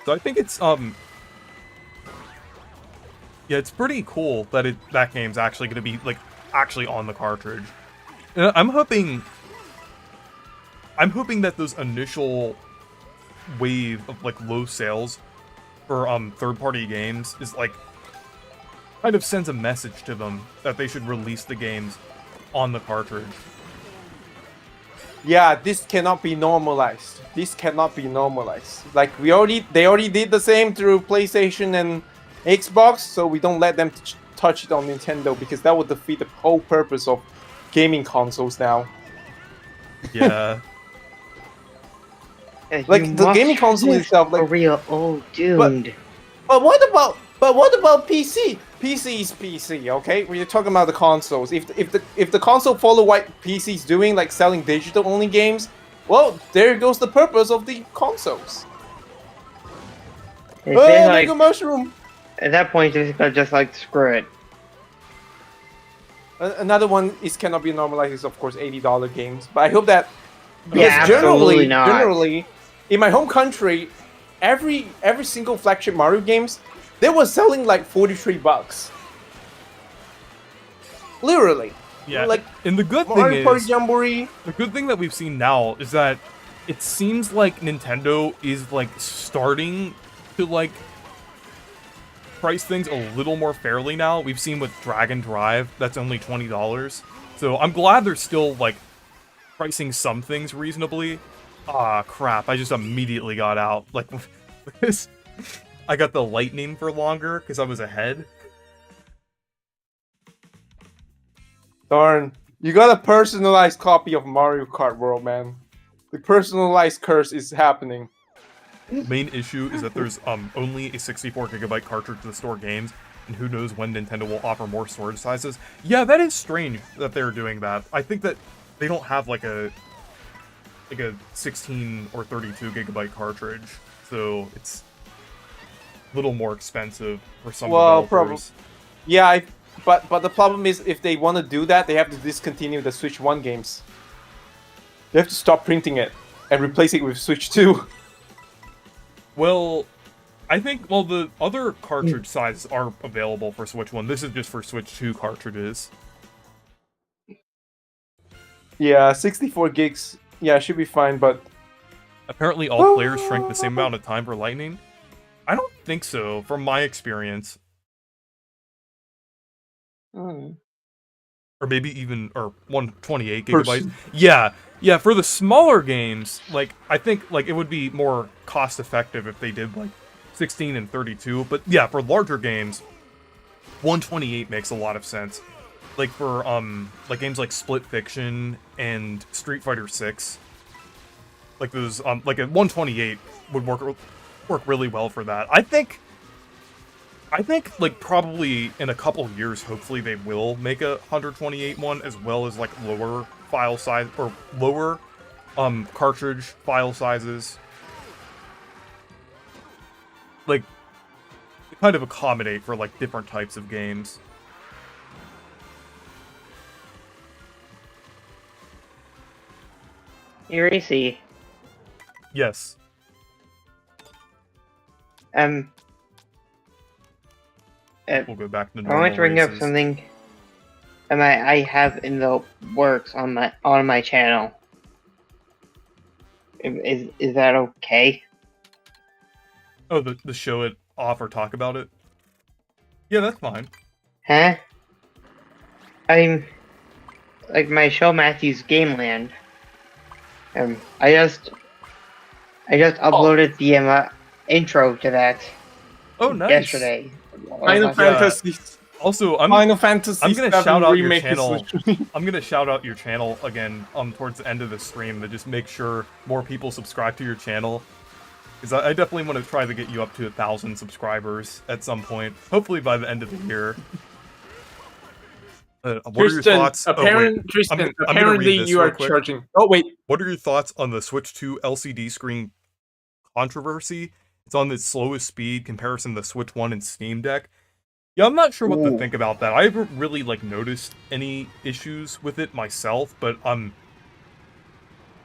So I think it's yeah, it's pretty cool that that game's actually going to be like actually on the cartridge. And I'm hoping I'm hoping that those initial wave of like low sales for third-party games is like kind of sends a message to them that they should release the games on the cartridge. Yeah, this cannot be normalized. This cannot be normalized. Like they already did the same through PlayStation and Xbox, so we don't let them touch it on Nintendo because that would defeat the whole purpose of gaming consoles now. Yeah. Like the gaming console itself, like for real. Oh, dude. But what about PC? PC is PC, okay? We're talking about the consoles. If the console follow what PC is doing, like selling digital only games, well, there goes the purpose of the consoles. It's Hey, like, Mega Mushroom. at that point, it's just like screw it. Another one is cannot be normalized is of course $80 games. But I hope that Yeah, because absolutely not. generally in my home country, every single flagship Mario games, they were selling like $43. Literally. Yeah. Like and the good thing Mario Party is, Jamboree. the good thing that we've seen now is that it seems like Nintendo is like starting to like price things a little more fairly now. We've seen with Dragon Drive, that's only $20. So I'm glad they're still like pricing some things reasonably. Ah, crap, I just immediately got out. Like, this, I got the lightning for longer because I was ahead. Darn. You got a personalized copy of Mario Kart World, man. The personalized curse is happening. The main issue is that there's only a 64GB cartridge to store games, and who knows when Nintendo will offer more storage sizes. Yeah, that is strange that they're doing that. I think that they don't have like a 16 or 32GB cartridge, so it's a little more expensive for some developers. Yeah, but the problem is if they want to do that, they have to discontinue the Switch 1 games. They have to stop printing it and replace it with Switch 2. Well, I think, the other cartridge sizes are available for Switch 1. This is just for Switch 2 cartridges. Yeah, 64 gigs. Yeah, should be fine, but... Apparently all players shrink the same amount of time for Lightning. I don't think so, from my experience. Or maybe even, 128 gigabytes. Yeah, for the smaller games, like, I think, like, it would be more cost-effective if they did, like, 16 and 32. But, yeah, for larger games, 128 makes a lot of sense. Like, for, like, games like Split Fiction and Street Fighter 6. Like, those, like, a 128 would work really well for that. I think, like, probably in a couple of years, hopefully they will make a 128 one, as well as, like, lower file size, or lower, cartridge file sizes. Like, kind of accommodate for, like, different types of games. Eracy. Yes. We'll go back to I want to bring up races. something I have in the works on my channel. Is that okay? Oh, the show it off or talk about it? Yeah, that's fine. Huh? I'm like my show Matthew's Gameland. I just uploaded the intro to that Oh, nice. yesterday. Final Fantasy. Also, I'm Final Fantasy I'm gonna 7 shout out your remake is channel. literally- I'm gonna shout out your channel again towards the end of the stream to just make sure more people subscribe to your channel. Because I definitely want to try to get you up to 1,000 subscribers at some point. Hopefully by the end of the year. What are your thoughts? Tristan, I'm gonna apparently read this you real are quick. charging. Oh wait, What are your thoughts on the Switch 2 LCD screen controversy? It's on the slowest speed comparison to the Switch 1 and Steam Deck. Yeah, I'm not sure what to think about that. I haven't really, like, noticed any issues with it myself, but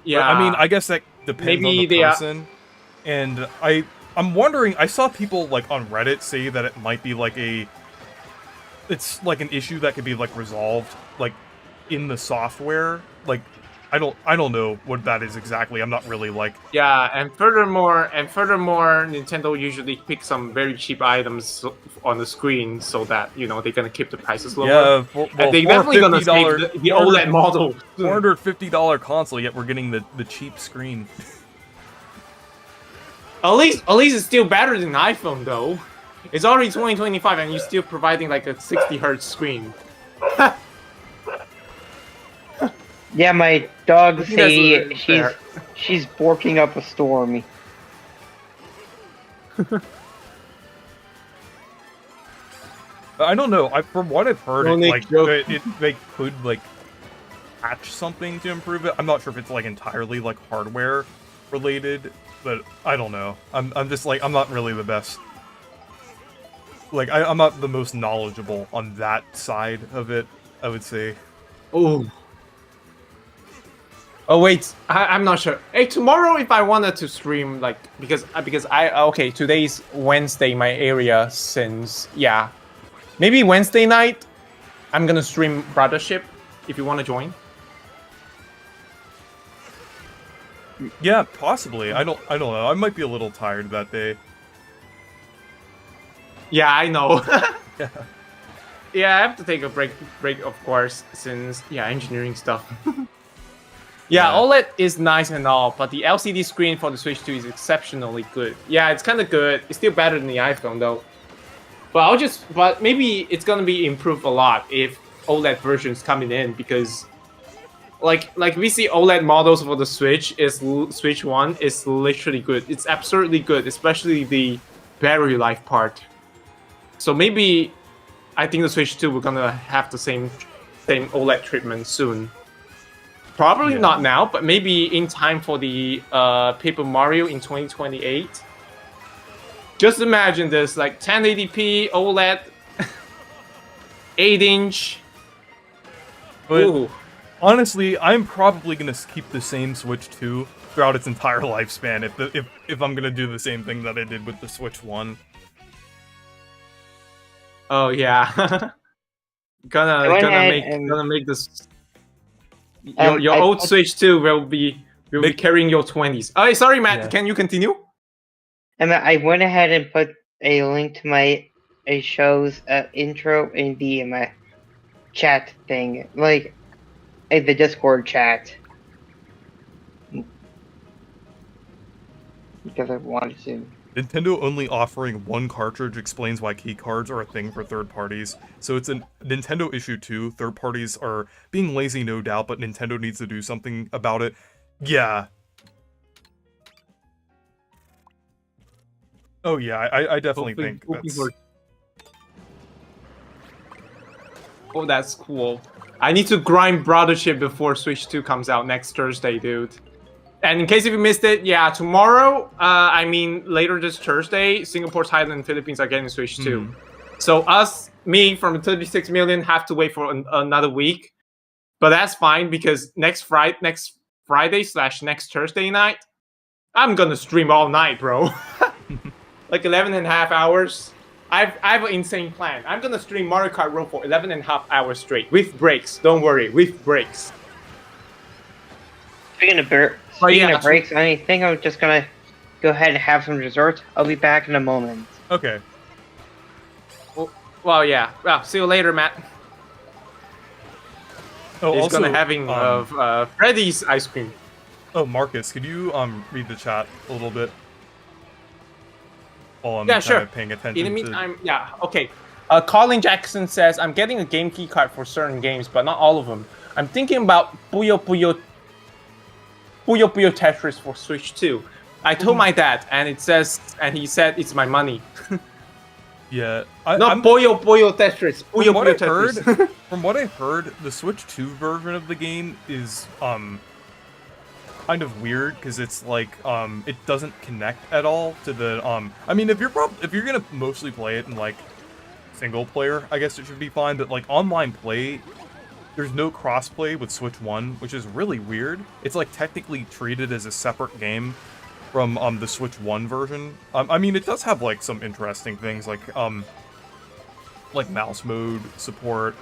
yeah. I mean, I guess that depends Maybe on the they are- person. And I'm wondering, I saw people, like, on Reddit say that it might be, like, it's, like, an issue that could be, like, resolved, like, in the software. Like, I don't know what that is exactly. I'm not really like. Yeah, and furthermore, Nintendo usually picks some very cheap items on the screen so that they're gonna keep the prices lower. Yeah, well, and they're definitely gonna save the OLED model. $450 console, yet we're getting the cheap screen. At least it's still better than iPhone though. It's already 2025 and you're still providing like a 60 Hz screen. Yeah, my dog I think that's Sadie, really fair. she's barking up a storm. I don't know. From what I've heard, Don't make jokes. they could like patch something to improve it. I'm not sure if it's like entirely like hardware related, but I don't know. I'm just like I'm not really the best. Like I'm not the most knowledgeable on that side of it, I would say. Oh wait, I'm not sure. Hey, tomorrow if I wanted to stream, like because today's Wednesday in my area since maybe Wednesday night I'm gonna stream Brothership if you want to join. Yeah, possibly. I don't know. I might be a little tired that day. Yeah, I know. Yeah. Yeah, I have to take a break of course since engineering stuff. Yeah, OLED is nice and all, but the LCD screen for the Switch 2 is exceptionally good. Yeah, it's kind of good. It's still better than the iPhone though. But maybe it's gonna be improved a lot if OLED versions coming in because, like we see OLED models for the Switch Switch 1 is literally good. It's absurdly good, especially the battery life part. So maybe I think the Switch 2 we're gonna have the same OLED treatment soon. Probably not now, but maybe in time for the Paper Mario in 2028. Just imagine this, like 1080p OLED, 8-inch. But honestly, I'm probably gonna keep the same Switch 2 throughout its entire lifespan if I'm gonna do the same thing that I did with the Switch 1. Oh yeah, gonna make this. Your old Switch 2 will be carrying your 20s. Oh, sorry, Matt. Yeah. Can you continue? And I went ahead and put a link to my show's intro in the chat thing, like the Discord chat, because I wanted to. Nintendo only offering one cartridge explains why keycards are a thing for third parties. So it's a Nintendo issue too. Third parties are being lazy, no doubt, but Nintendo needs to do something about it. Yeah. Oh yeah, I definitely think that's... Oh, that's cool. I need to grind Brothership before Switch 2 comes out next Thursday, dude. And in case if you missed it, tomorrow, later this Thursday, Singapore, Thailand, and Philippines are getting Switch 2. So me from 36 million have to wait for another week. But that's fine because next Friday/next Thursday night, I'm gonna stream all night, bro. Like 11 and a half hours. I have an insane plan. I'm gonna stream Mario Kart Road for 11 and a half hours straight. With breaks, don't worry, with breaks. Speaking of breaks, I think I'm just gonna go ahead and have some dessert. I'll be back in a moment. Okay. Well, yeah. Well, see you later, Matt. Oh, He's also, gonna having Freddy's ice cream. Oh, Marcus, could you read the chat a little bit? While I'm sure. Paying attention. In the meantime, okay. Colin Jackson says, I'm getting a game key card for certain games, but not all of them. I'm thinking about Puyo Puyo Tetris for Switch 2. I told my dad, and he said it's my money. Yeah. Puyo Puyo Tetris. Puyo Puyo Tetris. From what I've heard, the Switch 2 version of the game is kind of weird because it's like it doesn't connect at all to the I mean, if you're gonna mostly play it in like single player, I guess it should be fine, but like online play, there's no crossplay with Switch 1, which is really weird. It's like technically treated as a separate game from the Switch 1 version. I mean, it does have like some interesting things like mouse mode support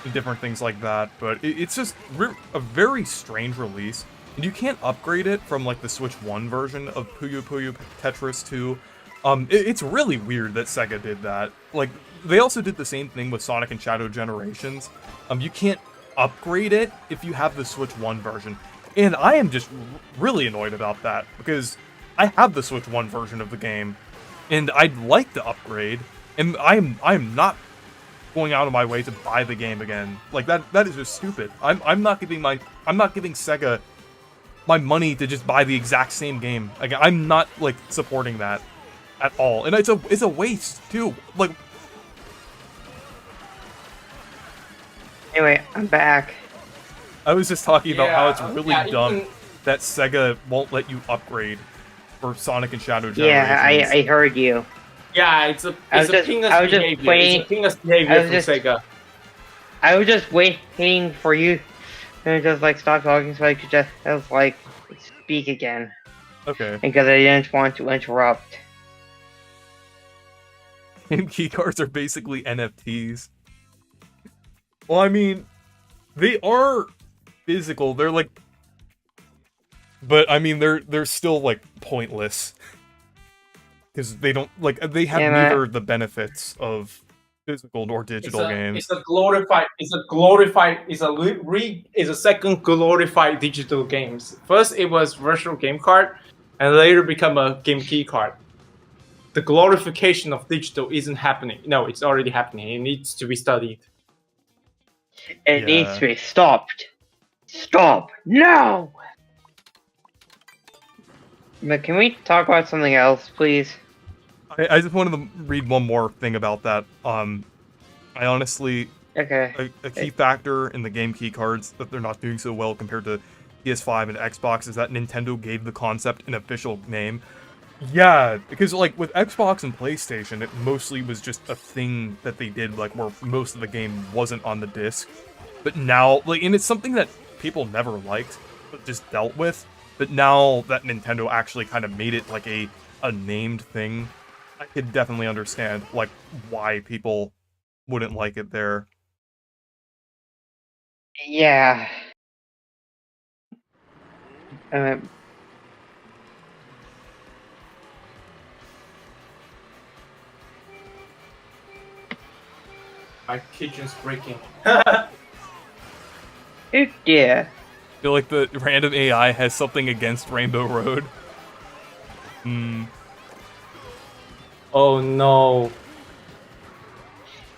and different things like that. But it's just a very strange release, and you can't upgrade it from like the Switch 1 version of Puyo Puyo Tetris 2. It's really weird that Sega did that. Like, they also did the same thing with Sonic and Shadow Generations. You can't upgrade it if you have the Switch 1 version. And I am just really annoyed about that, because I have the Switch 1 version of the game, and I'd like to upgrade, and I'm not going out of my way to buy the game again. Like, that is just stupid. I'm not giving Sega my money to just buy the exact same game. Like, I'm not, like, supporting that at all. And it's a waste, too. Like, Anyway, I'm back. I was just talking about how it's really dumb even- that Sega won't let you upgrade for Sonic and Shadow Generations. Yeah, I heard you. Yeah, it's a I was just behavior. waiting- It's a penis behavior from Sega. I was just waiting for you to just like stop talking so I could just like speak again. Okay. Because I didn't want to interrupt. And keycards are basically NFTs. Well, I mean, they are physical. They're like, but I mean, they're still like pointless because they don't like they have neither the benefits of physical nor digital games. It's a second glorified digital games. First, it was virtual game card, and later become a game key card. The glorification of digital isn't happening. No, it's already happening. It needs to be studied. It needs to be stopped. Stop now! But can we talk about something else, please? I just wanted to read one more thing about that. I honestly, Okay. a key factor in the game key cards that they're not doing so well compared to PS5 and Xbox is that Nintendo gave the concept an official name. Yeah, because like with Xbox and PlayStation, it mostly was just a thing that they did, like where most of the game wasn't on the disc. But now, like, and it's something that people never liked, but just dealt with. But now that Nintendo actually kind of made it like a named thing, I could definitely understand like why people wouldn't like it there. Yeah. My kitchen's breaking. Oh dear. I feel like the random AI has something against Rainbow Road. Oh no.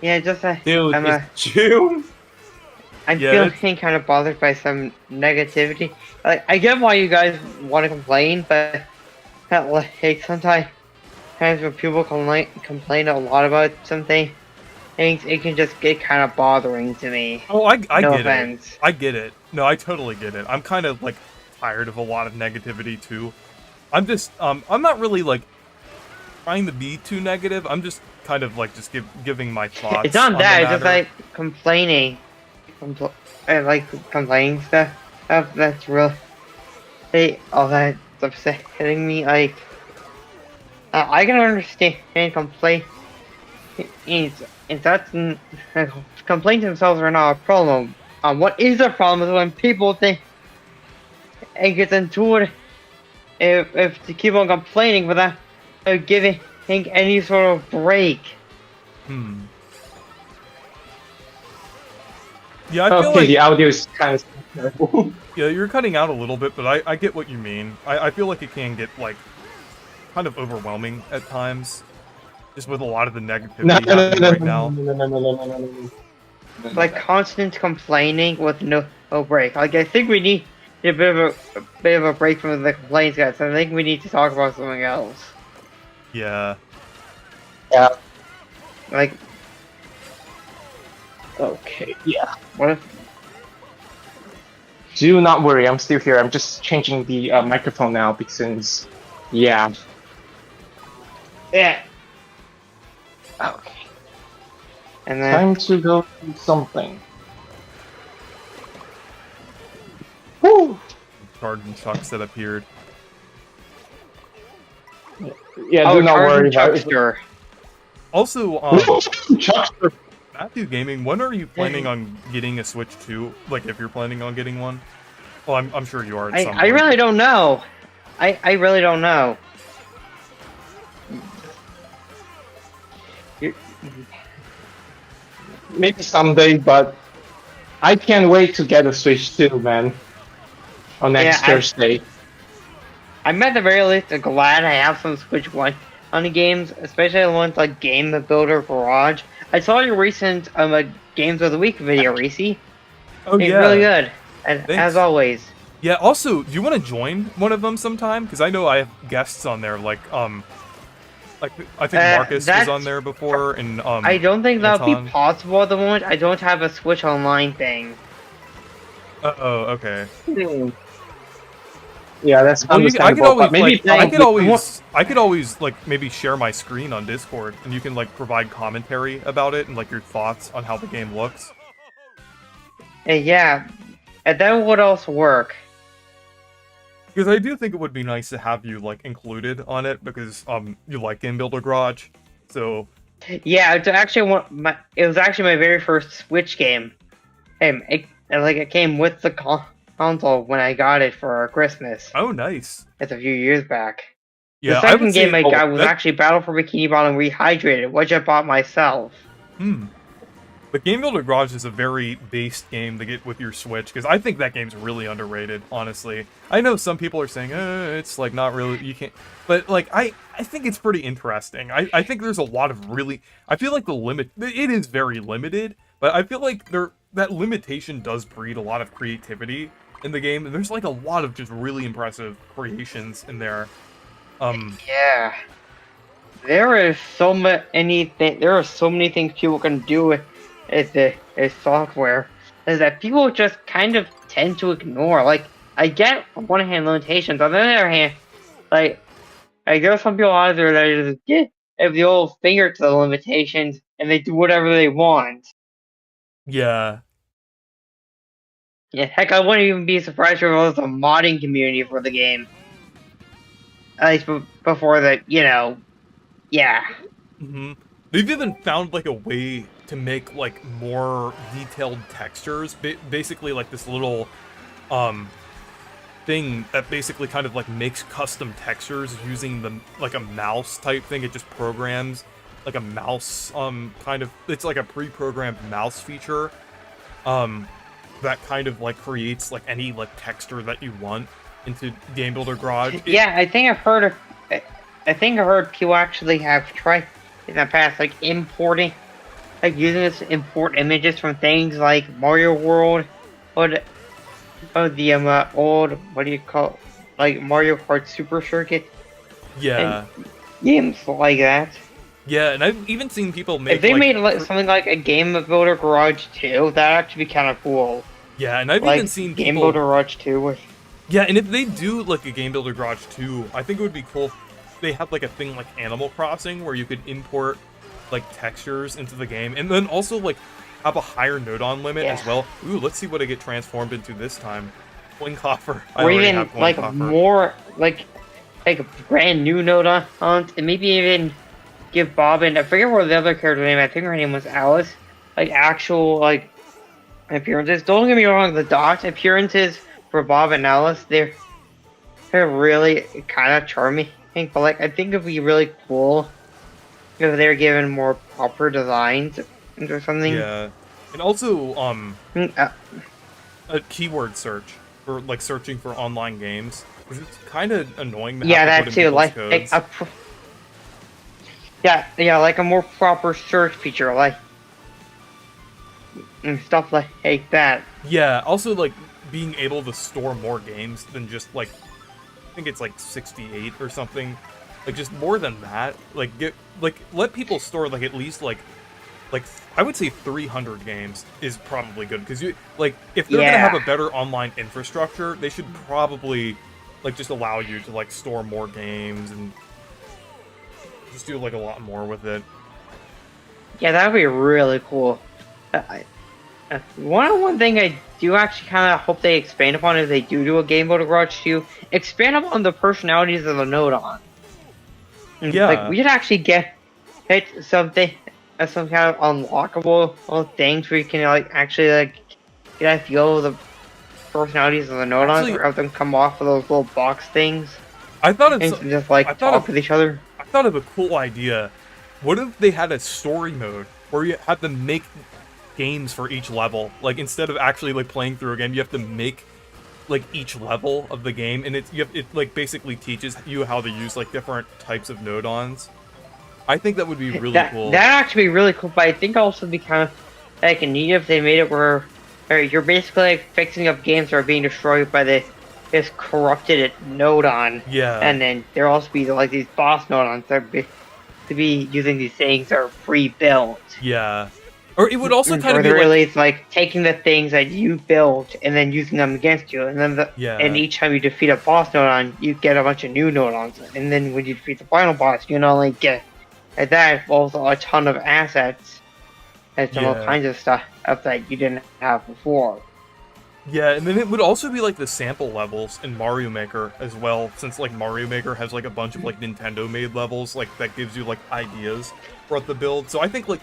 Yeah, just Dude, I'm it's June. I'm Yeah, feeling kind of bothered by some negativity. Like, I get why you guys want to complain, but like sometimes when people complain a lot about something, it can just get kind of bothering to me. Oh, I No get offense. it. I get it. No, I totally get it. I'm kind of like tired of a lot of negativity too. I'm just I'm not really like trying to be too negative. I'm just kind of like just giving my thoughts. It's not on that. the It's just matter. like complaining, complaining stuff. That's really all that's upsetting me. Like, I can understand complaints. If that's complaints themselves are not a problem. What is a problem is when people think it gets into it. If to keep on complaining without giving any sort of break. Yeah, I feel Okay, like the audio is kind of terrible. yeah, you're cutting out a little bit, but I get what you mean. I feel like it can get like kind of overwhelming at times, just with a lot of the negativity happening right now. No. Like constant complaining with no break. Like, I think we need a bit of a break from the complaints, guys. I think we need to talk about something else. Yeah. Yeah. Like, Okay. Yeah. what if? Do not worry, I'm still here. I'm just changing the microphone now because, yeah. Yeah. Okay. And then Time to go do something. Woo! Garden chucks that appeared. Yeah, do not worry about it. Chuckster. Also, Chuckster. Matthew Gaming, when are you planning on getting a Switch 2? Like, if you're planning on getting one? Well, I'm sure you are at some I point. really don't know. I really don't know. Maybe someday, but I can't wait to get a Switch 2, man. On next Thursday. I'm at the very least glad I have some Switch 1 on the games, especially the ones like Game Builder Garage. I saw your recent Games of the Week video, Reese. Oh, it's yeah. really good, as always. Yeah, also, do you want to join one of them sometime? Because I know I have guests on there, like I think Marcus was on there before, and I don't think that would Anton. be possible at the moment. I don't have a Switch Online thing. Oh, okay. Yeah, that's Well, I could understandable. always, Maybe I could always like maybe share my screen on Discord, and you can like provide commentary about it and like your thoughts on how the game looks. Yeah, and that would also work. Because I do think it would be nice to have you like included on it because you like Game Builder Garage, so yeah, it's actually it was actually my very first Switch game. It came with the console when I got it for Christmas. Oh, nice. It's a few years back. Yeah, the second game I got was actually Battle for Bikini Bottom Rehydrated, which I bought myself. But Game Builder Garage is a very based game to get with your Switch, because I think that game's really underrated, honestly. I know some people are saying, it's like not really, you can't, but like, I think it's pretty interesting. I think there's a lot of really, I feel like it is very limited, but I feel like that limitation does breed a lot of creativity in the game, and there's like a lot of just really impressive creations in there. Yeah. There are so many things people can do with the software is that people just kind of tend to ignore. Like, I get on one hand limitations, on the other hand, like there are some people out there that just give the old finger to the limitations and they do whatever they want. Yeah. Yeah, heck, I wouldn't even be surprised if there was a modding community for the game. At least before that, yeah. They've even found like a way to make like more detailed textures, basically like this little thing that basically kind of like makes custom textures using like a mouse type thing. It just programs like a mouse kind of, it's like a pre-programmed mouse feature that kind of like creates like any like texture that you want into Game Builder Garage. Yeah, I think I've heard people actually have tried in the past, like importing, like using this to import images from things like Mario World, or the old, what do you call it? Like Mario Kart Super Circuit. Yeah. And games like that. Yeah, and I've even seen people make. If they made something like a Game Builder Garage 2, that'd actually be kind of cool. Yeah, and I've like even seen Game Builder Garage 2 with. Yeah, and if they do like a Game Builder Garage 2, I think it would be cool if they have like a thing like Animal Crossing where you could import like textures into the game, and then also like have a higher node-on limit as well. Ooh, let's see what I get transformed into this time. Coin Coffer. Or even like more like a brand new node-on, and maybe even give Bob, and I forget what the other character name, I think her name was Alice, like actual like appearances. Don't get me wrong, the dot appearances for Bob and Alice, they're really kind of charming, but like I think it'd be really cool if they were given more proper designs or something. Yeah, and also a keyword search for like searching for online games, because it's kind of annoying to have to put in people's codes. Yeah, like a more proper search feature, like and stuff like that. Yeah, also like being able to store more games than just like, I think it's like 68 or something, like just more than that. Like let people store like at least like I would say 300 games is probably good, because you like if they're gonna have a better online infrastructure, they should probably like just allow you to like store more games and just do like a lot more with it. Yeah, that would be really cool. One thing I do actually kind of hope they expand upon if they do a Game Builder Garage 2, expand upon the personalities of the node-on. Yeah. Like, we should actually get something some kind of unlockable little things where you can like actually like get a feel of the personalities of the Nodons, Actually- or have them come off of those little box things I thought and it's just like thought talk of- with each other. I thought of a cool idea. What if they had a story mode where you had to make games for each level? Like instead of actually like playing through a game, you have to make like each level of the game, and it like basically teaches you how to use like different types of Nodons. I think that would be really cool. That'd actually be really cool, but I think also be kind of like neat if they made it where you're basically like fixing up games that are being destroyed by this corrupted Nodon. Yeah. And then there also be like these boss Nodons that to be using these things that are pre-built. Yeah. Or it would also kind or of be they're like, really like taking the things that you built and then using them against you, and then and each time you defeat a boss Nodon, you get a bunch of new Nodons, and then when you defeat the final boss, you not only get that, but also a ton of assets and some all kinds of stuff that you didn't have before. Yeah, and then it would also be like the sample levels in Mario Maker as well, since like Mario Maker has like a bunch of like Nintendo made levels, like that gives you like ideas for the build. So I think like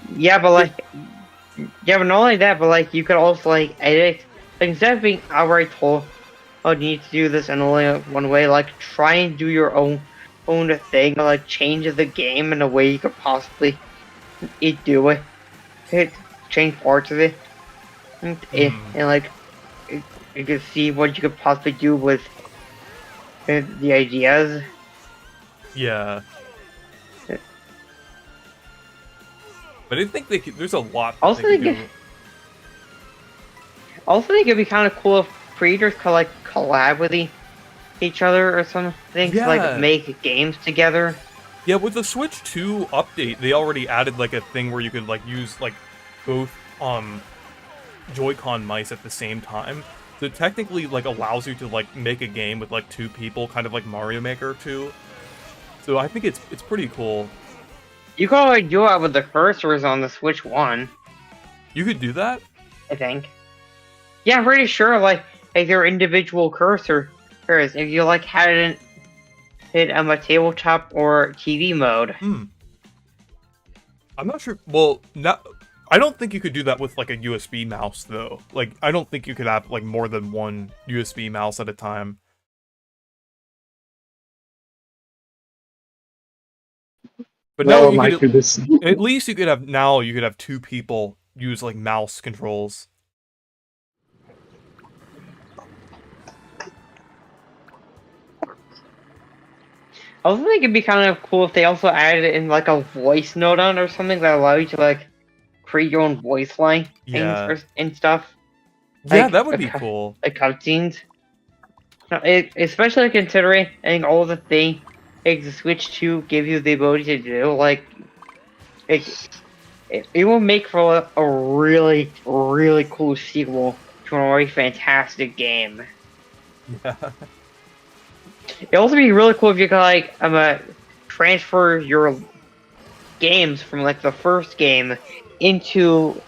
but not only that, but like you could also like edit, like instead of being outright told, oh, you need to do this in only one way, like try and do your own thing, or like change the game in a way you could possibly do it, change parts of it, and like you could see what you could possibly do with the ideas. Yeah. But I think there's a lot that Also, they could do. Also, think it'd be kind of cool if creators could like collab with each other or something to like make games together. Yeah, with the Switch 2 update, they already added like a thing where you could like use like both Joy-Con mice at the same time. So it technically like allows you to like make a game with like two people, kind of like Mario Maker 2. So I think it's pretty cool. You could already do it with the cursors on the Switch 1. You could do that? I think. Yeah, I'm pretty sure like their individual cursors, if you like had it in a tabletop or TV mode. I'm not sure. Well, I don't think you could do that with like a USB mouse though. Like I don't think you could have like more than one USB mouse at a time. But now you could at least you could have two people use like mouse controls. I also think it'd be kind of cool if they also added it in like a voice Nodon or something that allow you to like create your own voice line things and stuff. Yeah, like, that would be cool. Like cutscenes. Especially considering all the things the Switch 2 give you the ability to do, like it will make for a really, really cool sequel to an already fantastic game. Yeah. It'd also be really cool if you could like transfer your games from like the first game into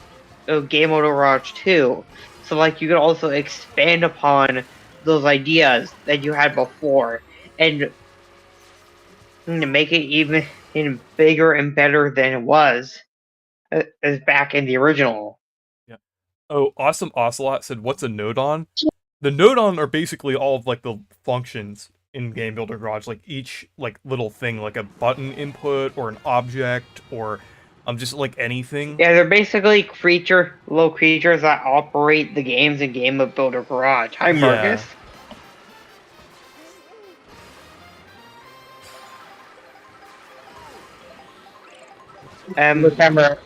Game Mode Garage 2. So like you could also expand upon those ideas that you had before and make it even bigger and better than it was as back in the original. Yeah. Oh, Awesome Ocelot said, "What's a Nodon?" The Nodon are basically all of like the functions in Game Builder Garage, like each like little thing, like a button input or an object or just like anything. Yeah, they're basically little creatures that operate the games in Game Builder Garage. Hi, Marcus. Camera.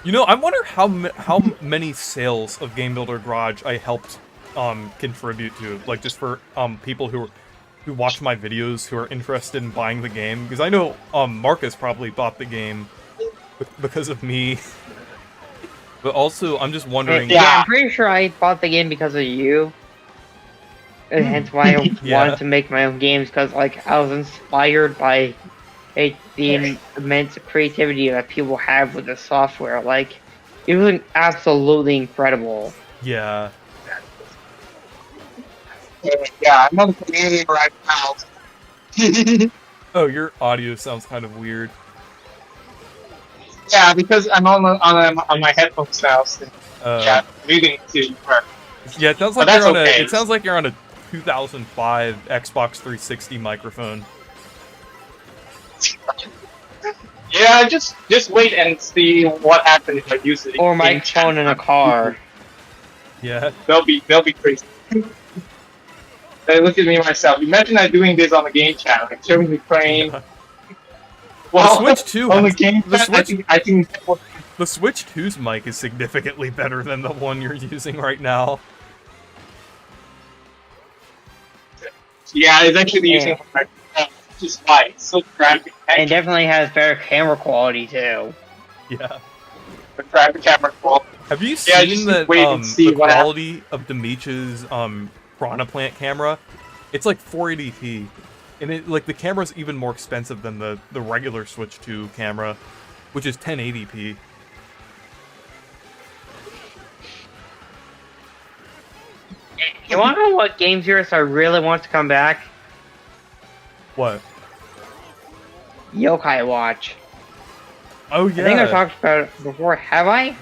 You know, I wonder how many sales of Game Builder Garage I helped contribute to, like just for people who watch my videos who are interested in buying the game, because I know Marcus probably bought the game because of me. But also, I'm just wondering. Yeah, I'm pretty sure I bought the game because of you. And hence why I wanted to make my own games, because like I was inspired by the immense creativity that people have with the software. Like, it was absolutely incredible. Yeah. Yeah, I'm on the community right now. Oh, your audio sounds kind of weird. Yeah, because I'm on my headphones now. So, yeah, moving to work. Yeah, it sounds But like that's you're on okay. a. It sounds like you're on a 2005 Xbox 360 microphone. Yeah, just wait and see what happens if I use it. Or in microphone in a chat. car. Yeah. They'll be crazy. Hey, look at me myself. Imagine I'm doing this on the game channel, like showing the frame. Yeah. Well, The Switch 2 on the has, game the chat, Switch I think the Switch 2's mic is significantly better than the one you're using right now. yeah, it's actually Yeah. using my which is why it's so crappy. And definitely has better camera quality too. Yeah. The crappy camera quality. Have you Yeah, seen just that wait and see the what quality of Demich's Chronoplant camera? It's like 480p. And it like the camera's even more expensive than the regular Switch 2 camera, which is 1080p. You wanna know what game series I really want to come back? What? Yokai Watch. Oh yeah. I think I talked about it before, have I?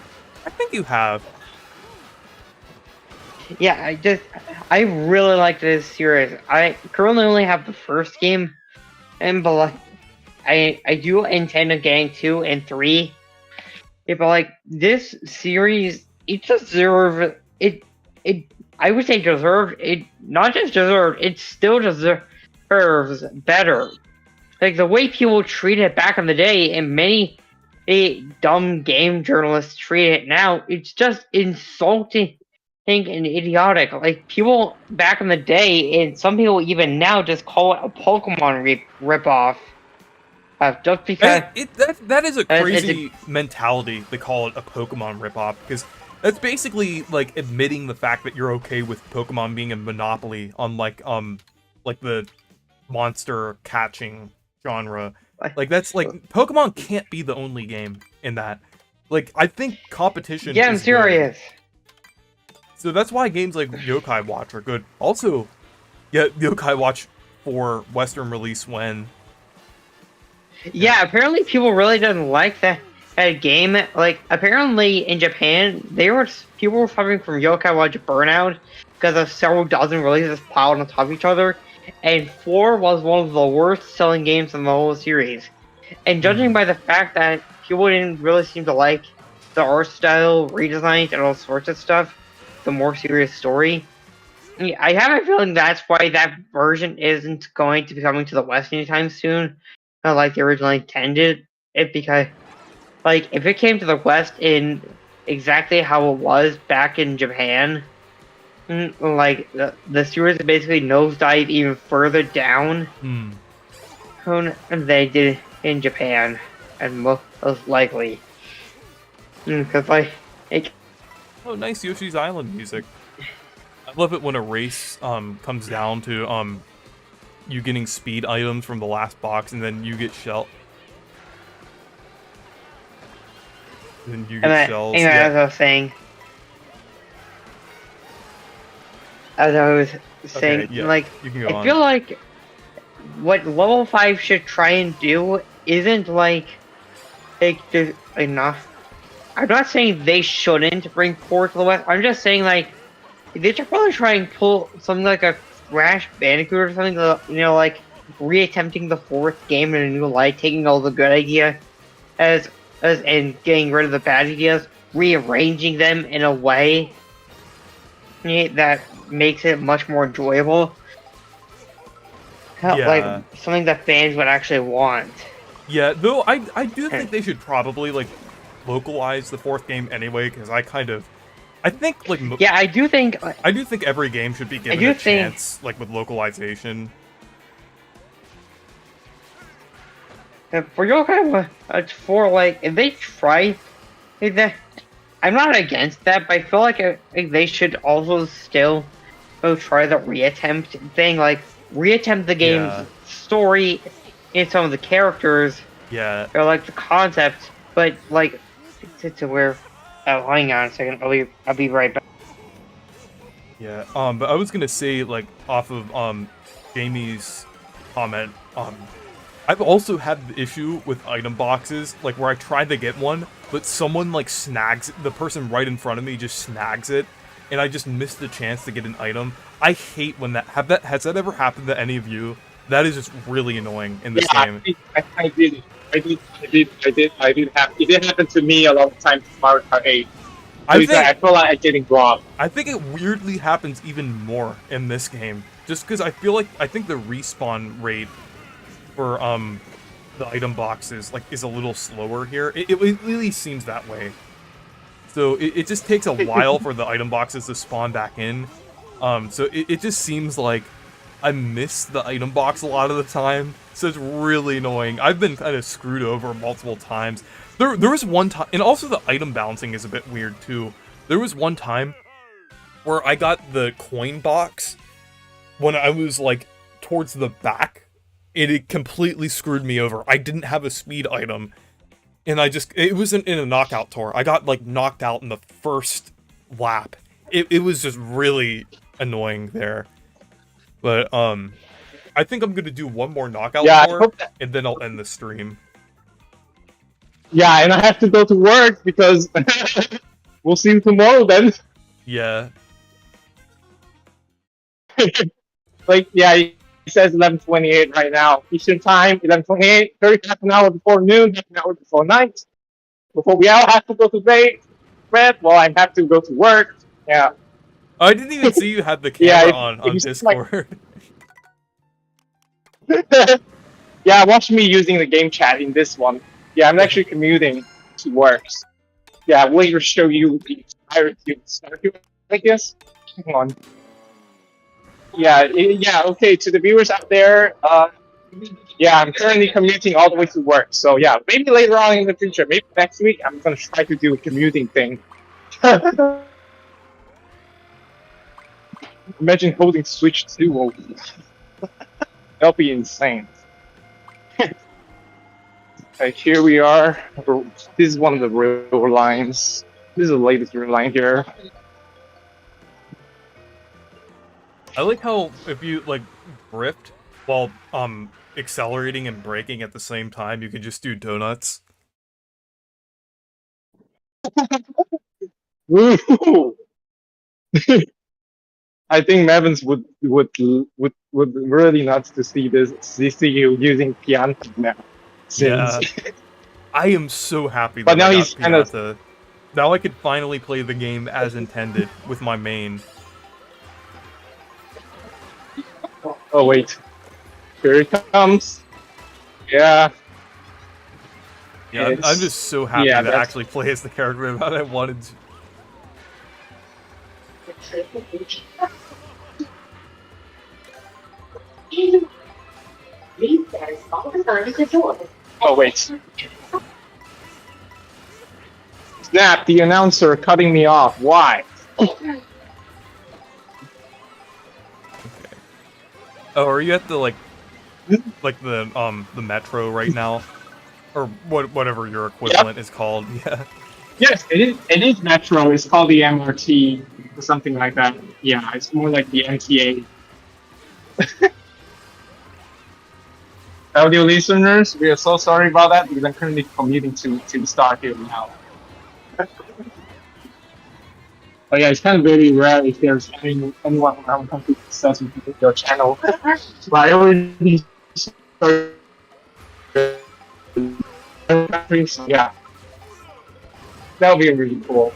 I think you have. Yeah, I really like this series. I currently only have the first game, and but like, I do intend on getting 2 and 3. Yeah, but like this series, it deserves it. I would say deserved. It not just deserved. It still deserves better. Like the way people treat it back in the day, and many dumb game journalists treat it now, it's just insulting and idiotic. Like people back in the day, and some people even now just call it a Pokemon ripoff. Just because That is a it's a- crazy mentality. They call it a Pokemon ripoff because that's basically like admitting the fact that you're okay with Pokemon being a monopoly on like the monster catching genre. Like that's like Pokemon can't be the only game in that. Like I think competition. yeah, I'm is good. serious. So that's why games like Yokai Watch are good. Also, yeah, Yokai Watch for Western release when. Yeah, apparently people really didn't like that game. Like, apparently in Japan, people were suffering from Yokai Watch burnout because of several dozen releases piled on top of each other, and 4 was one of the worst selling games in the whole series. And judging by the fact that people didn't really seem to like the art style, redesigns, and all sorts of stuff, the more serious story, I have a feeling that's why that version isn't going to be coming to the West anytime soon. Not like they originally intended it, because like if it came to the West in exactly how it was back in Japan, like the series basically nosedive even further down than they did in Japan, and most likely because Oh, nice Yoshi's Island music. I love it when a race comes down to you getting speed items from the last box, and then you get shell. And then you get shells. Anyway, Yeah. as I was saying, Okay, yeah, like you can go I on. feel like what level 5 should try and do isn't like just enough. I'm not saying they shouldn't bring 4 to the West. I'm just saying like they should probably try and pull something like a Crash Bandicoot or something. Like reattempting the 4th game in a new light, taking all the good ideas and getting rid of the bad ideas, rearranging them in a way that makes it much more enjoyable. Yeah. Like something that fans would actually want. Yeah, though I do think they should probably like localize the 4th game anyway, because I think like Yeah, I do think every game should be given a chance like with localization. For Yokai Watch 4, like if they try that, I'm not against that, but I feel like they should also still try the reattempt thing, like reattempt the game's story and some of the characters. Yeah. Or like the concept, but like to where. Oh, hang on a second. I'll be right back. Yeah. But I was gonna say like off of Jamie's comment. I've also had the issue with item boxes, like where I tried to get one, but someone like snags the person right in front of me just snags it, and I just missed the chance to get an item. I hate when that has that ever happened to any of you? That is just really annoying in this game. I did. It did happen to me a lot of times in Mario Kart 8. I feel like I'm getting robbed. I think it weirdly happens even more in this game, just because I think the respawn rate for the item boxes is a little slower here. It really seems that way. So it just takes a while for the item boxes to spawn back in. So it just seems like I miss the item box a lot of the time. So it's really annoying. I've been kind of screwed over multiple times. There was one time, and also the item balancing is a bit weird too. There was one time where I got the coin box when I was like towards the back. It completely screwed me over. I didn't have a speed item, and it wasn't in a knockout tour. I got like knocked out in the first lap. It was just really annoying there. But I think I'm gonna do one more knockout tour, and then I'll end the stream. Yeah, and I have to go to work because we'll see you tomorrow then. Yeah. Like, yeah, it says 11:28 right now. Eastern time, 11:28, 30 half an hour before noon, half an hour before night. Before we all have to go to bed, well, I have to go to work. Yeah. I didn't even see you had the camera on Discord. Yeah, watch me using the game chat in this one. Yeah, I'm actually commuting to work. Yeah, I'll later show you the entirety of the circuit, I guess. Hang on. Yeah, okay, to the viewers out there, yeah, I'm currently commuting all the way to work. So yeah, maybe later on in the future, maybe next week, I'm gonna try to do a commuting thing. Imagine holding Switch 2 over. That'll be insane. Okay, here we are. This is one of the rail lines. This is the latest rail line here. I like how if you like drift while accelerating and braking at the same time, you can just do donuts. Woo! I think Mavins would really nuts to see you using PIANTA now. Yeah. I am so happy that but now I got he's kind of... Now I could finally play the game as intended with my main. Oh wait. Here it comes. Yeah. Yeah, I'm just so happy to actually play as the character that I wanted to. Oh wait. Snap, the announcer cutting me off. Why? Okay. Oh, are you at the the metro right now? Or whatever your equivalent is called, yeah. Yes, it is Metro. It's called the MRT or something like that. Yeah, it's more like the MTA. Audio listeners, we are so sorry about that because I'm currently commuting to the start here now. But yeah, it's kind of very rare if there's anyone from our country that says with your channel. But I already started country, so yeah. That would be really cool.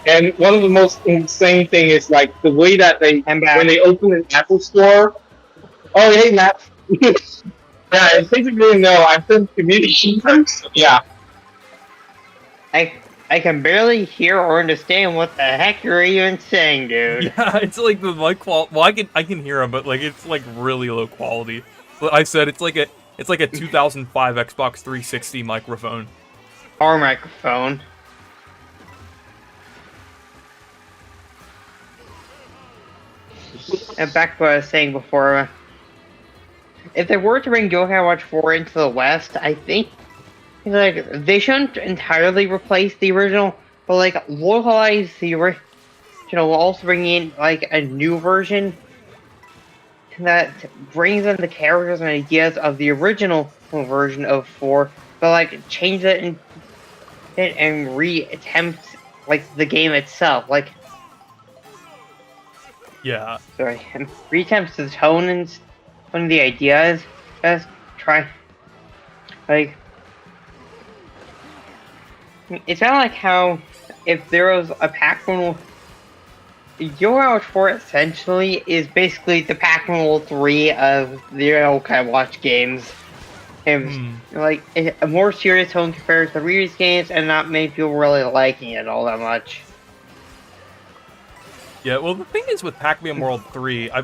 And one of the most insane thing is like the way that when they open an Apple store. Oh, hey, Matt. Yeah, it's basically no. I'm from community. So yeah. I can barely hear or understand what the heck you're even saying, dude. Yeah, it's like the mic quality. Well, I can hear him, but like it's like really low quality. But I said it's like a 2005 Xbox 360 microphone. Or microphone. And back to what I was saying before, if they were to bring Yokai Watch 4 into the West, I think like they shouldn't entirely replace the original, but like localize the original, also bring in like a new version that brings in the characters and ideas of the original version of 4, but like change it and re-attempt like the game itself, like Yeah. sorry, re-attempts the tone and one of the ideas. Just try like it's kind of like how if there was a Pac-Man. Your Out 4 essentially is basically the Pac-Man 3 of the old kind of watch games. And like a more serious tone compared to the previous games, and not many people really liking it all that much. Yeah, well, the thing is with Pac-Man World 3, I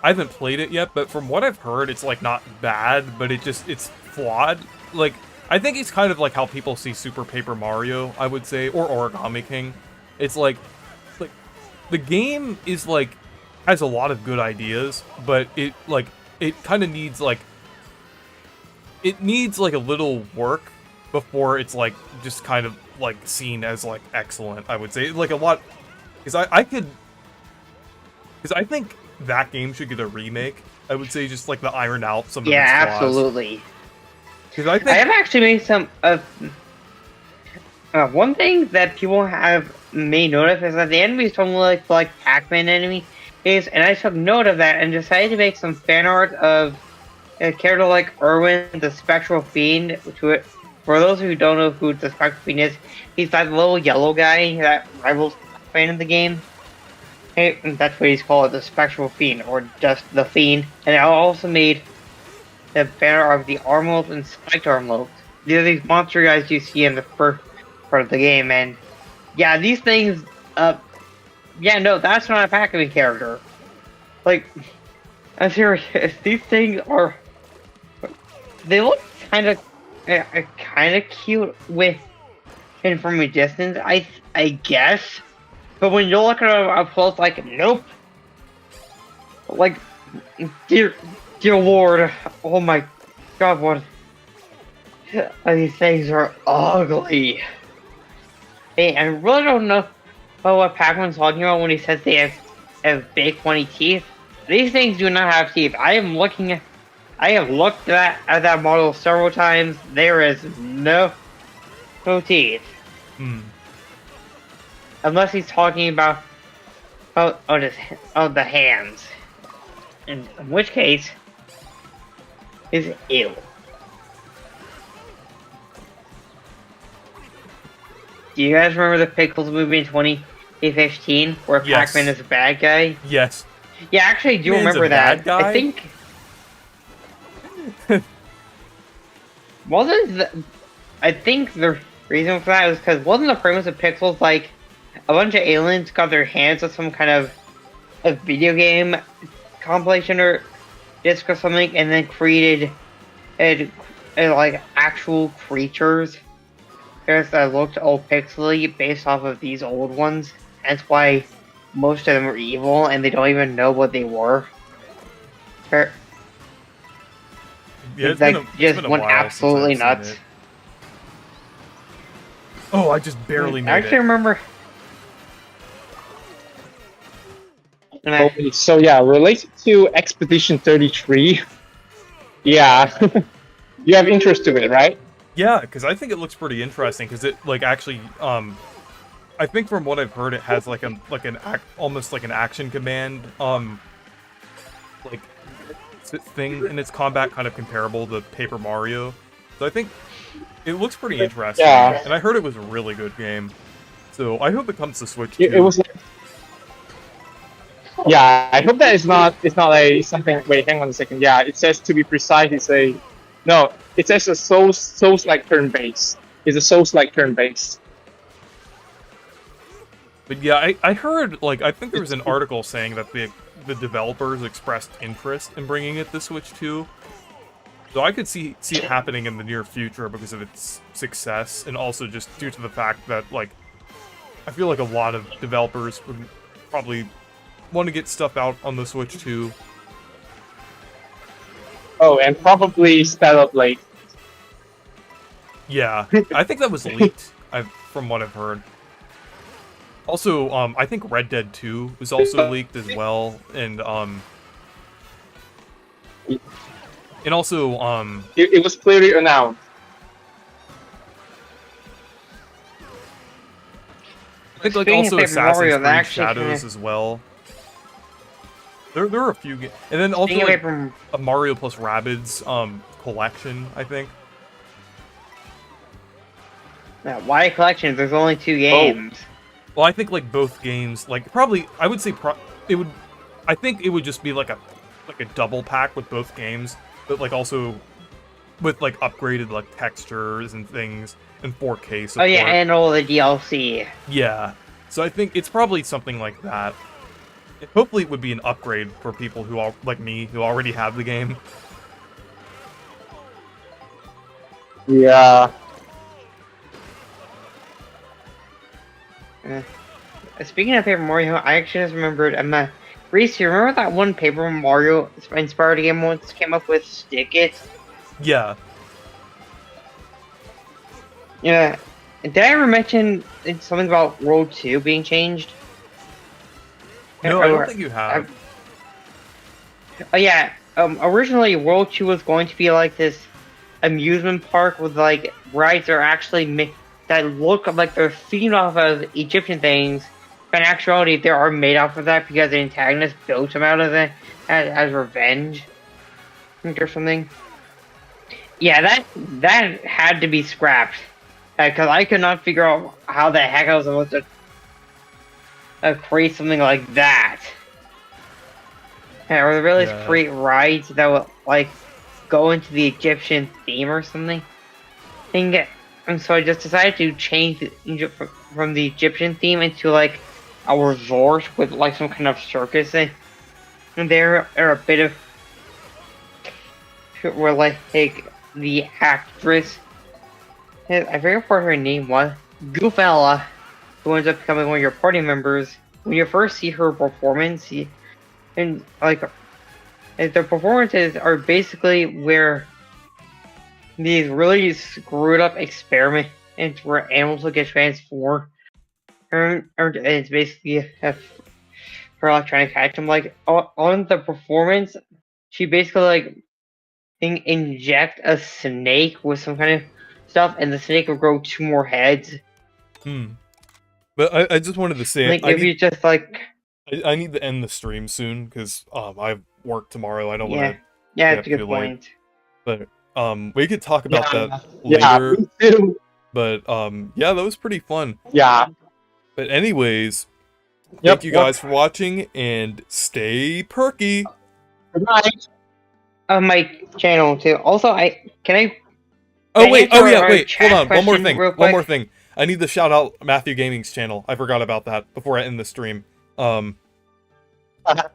haven't played it yet, but from what I've heard, it's like not bad, but it's flawed. Like, I think it's kind of like how people see Super Paper Mario, I would say, or Origami King. It's like the game is like has a lot of good ideas, but it kind of needs like a little work before it's like just kind of like seen as like excellent, I would say. Like a lot, because I think that game should get a remake. I would say just like the iron out some of its flaws. Yeah, absolutely. Because I have actually made some one thing that people may note of is that the enemies don't look like Pac-Man enemies, and I took note of that and decided to make some fan art of a character like Irwin, the Spectral Fiend. For those who don't know who the Spectral Fiend is, he's that little yellow guy that rivals Pac-Man in the game. Hey, that's what he's called, the Spectral Fiend, or just the Fiend. And I also made the banner of the Armlord and Spiked Armlord. These are these monster guys you see in the first part of the game, and yeah, these things, yeah, no, that's not a Pac-Man character. Like, I'm serious, these things they look kind of cute and from a distance, I guess, but when you look at them up close, like, nope. Like, dear Lord, oh my God, what? These things are ugly. Hey, I really don't know what Pac-Man's talking about when he says they have big pointy teeth. These things do not have teeth. I have looked at that model several times. There is no teeth. Unless he's talking about the hands. In which case is ew. Do you guys remember the Pickles movie in 2015 where Yes. Pac-Man is a bad guy? Yes. Yeah, actually, I do Pac-Man's remember a that. bad guy? I think I think the reason for that was because wasn't the premise of Pixels like a bunch of aliens got their hands on some kind of a video game compilation or disc or something, and then created like actual creatures that looked all pixely based off of these old ones. That's why most of them are evil, and they don't even know what they were. Yeah, it's like, been just a went while since absolutely I've seen nuts. it. Oh, I just barely I made actually it. remember. And Okay, so yeah, related to Expedition 33, yeah, you have interest to it, right? Yeah, because I think it looks pretty interesting. Because it like actually, I think from what I've heard, it has like almost like an action command, like thing in its combat, kind of comparable to Paper Mario. So I think it looks pretty interesting. Yeah. And I heard it was a really good game. So I hope it comes to Switch It too. was. Yeah, I hope that it's not a something. Wait, hang on a second. Yeah, it says to be precise. It says a Souls-like turn-based. It's a Souls-like turn-based. But yeah, I heard, like, I think there was an article saying that the developers expressed interest in bringing it to Switch 2. So I could see it happening in the near future because of its success, and also just due to the fact that, like, I feel like a lot of developers would probably want to get stuff out on the Switch 2. Oh, and probably sped up late. Yeah, I think that was leaked, from what I've heard. Also, I think Red Dead 2 was also leaked as well, and also, It was clearly announced. I think like Speaking also of Paper Assassin's Mario, Creed that actually Shadows kinda, as well. There are a few games, and then also speaking of like Paper, a Mario plus Rabbids collection, I think. why collections? There's only 2 games. Well, I think like both games, like probably I would say it would. I think it would just be like a double pack with both games, but like also with like upgraded like textures and things and 4K Oh support. yeah, and all the DLC. Yeah. So I think it's probably something like that. Hopefully, it would be an upgrade for people who are like me who already have the game. Yeah. Speaking of Paper Mario, I actually just remembered. Reese, you remember that one Paper Mario inspired game once came up with Stick It? Yeah. Yeah. Did I ever mention something about World 2 being changed? No, I don't think you have. Oh yeah. Originally World 2 was going to be like this amusement park with like rides that are actually that look like they're themed off of Egyptian things, but in actuality they are made off of that because the antagonist built them out of it as revenge, I think, or something. Yeah, that had to be scrapped because I could not figure out how the heck I was supposed to create something like that. Or really create rides that would like go into the Egyptian theme or something. And so I just decided to change from the Egyptian theme into like a resort with like some kind of circus thing. And there are a bit of where like the actress, I forget what her name was, Goofella, who ends up becoming one of your party members. When you first see her performance, and like the performances are basically where these really screwed up experiments where animals will get transformed, and it's basically her like trying to catch them. Like on the performance, she basically like inject a snake with some kind of stuff, and the snake will grow 2 more heads. But I just wanted to say, Like if you just like, I need to end the stream soon because I have work tomorrow. I don't want to. Yeah, that's a good point. But we could talk about that Yeah, later. me too. But yeah, that was pretty fun. Yeah. But anyways, thank you guys for watching and stay perky. Good night. My channel too. Also, Oh wait, wait. chat Hold on, one more question thing. real One more quick? thing. I need to shout out Matthew Gaming's channel. I forgot about that before I end the stream. Let me put it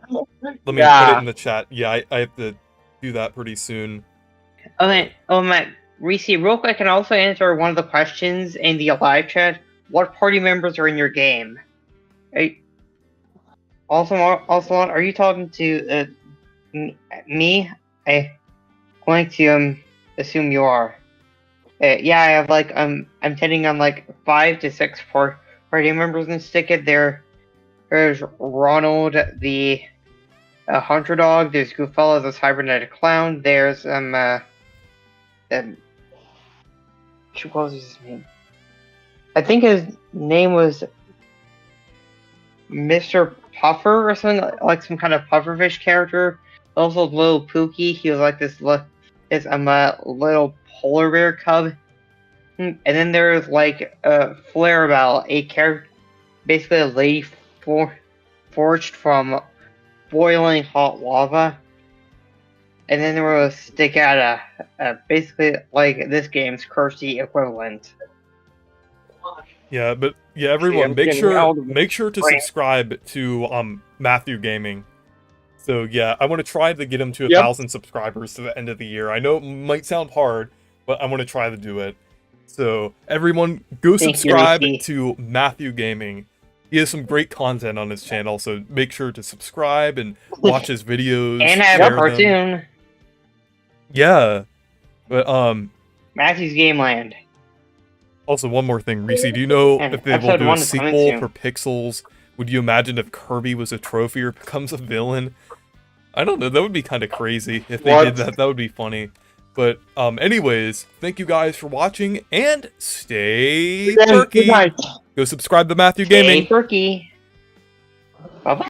in the chat. Yeah, I have to do that pretty soon. Okay, Matt, Reese, real quick, and also answer one of the questions in the live chat. What party members are in your game? Also, are you talking to me? I'm going to assume you are. Yeah, I have like I'm tending on like 5 to 6 party members in Stick It. There's Ronald the Hunter Dog. There's Goofella the Cybernetic Clown. There's what was his name? I think his name was Mr. Puffer or something, like some kind of pufferfish character. Also, Little Pookie. He was like this little polar bear cub. And then there's like Flarabelle, a character, basically a lady forged from boiling hot lava. And then there was Stickata, basically like this game's Cursey equivalent. Yeah, but yeah, everyone, make sure to subscribe to Matthew Gaming. So yeah, I want to try to get him to 1,000 subscribers to the end of the year. I know it might sound hard, but I want to try to do it. So everyone, go subscribe to Matthew Gaming. He has some great content on his channel, so make sure to subscribe and watch his videos. And have a cartoon. Yeah, but Matthew's Gameland. Also, one more thing, Reese, do you know And if they will episode do a 1 is coming sequel soon. for Pixels? Would you imagine if Kirby was a trophy or becomes a villain? I don't know, that would be kind of crazy if they did that. That would be funny. But, anyways, thank you guys for watching, and stay Again, perky! good night. Go subscribe to Matthew Stay Gaming! perky. Bye-bye.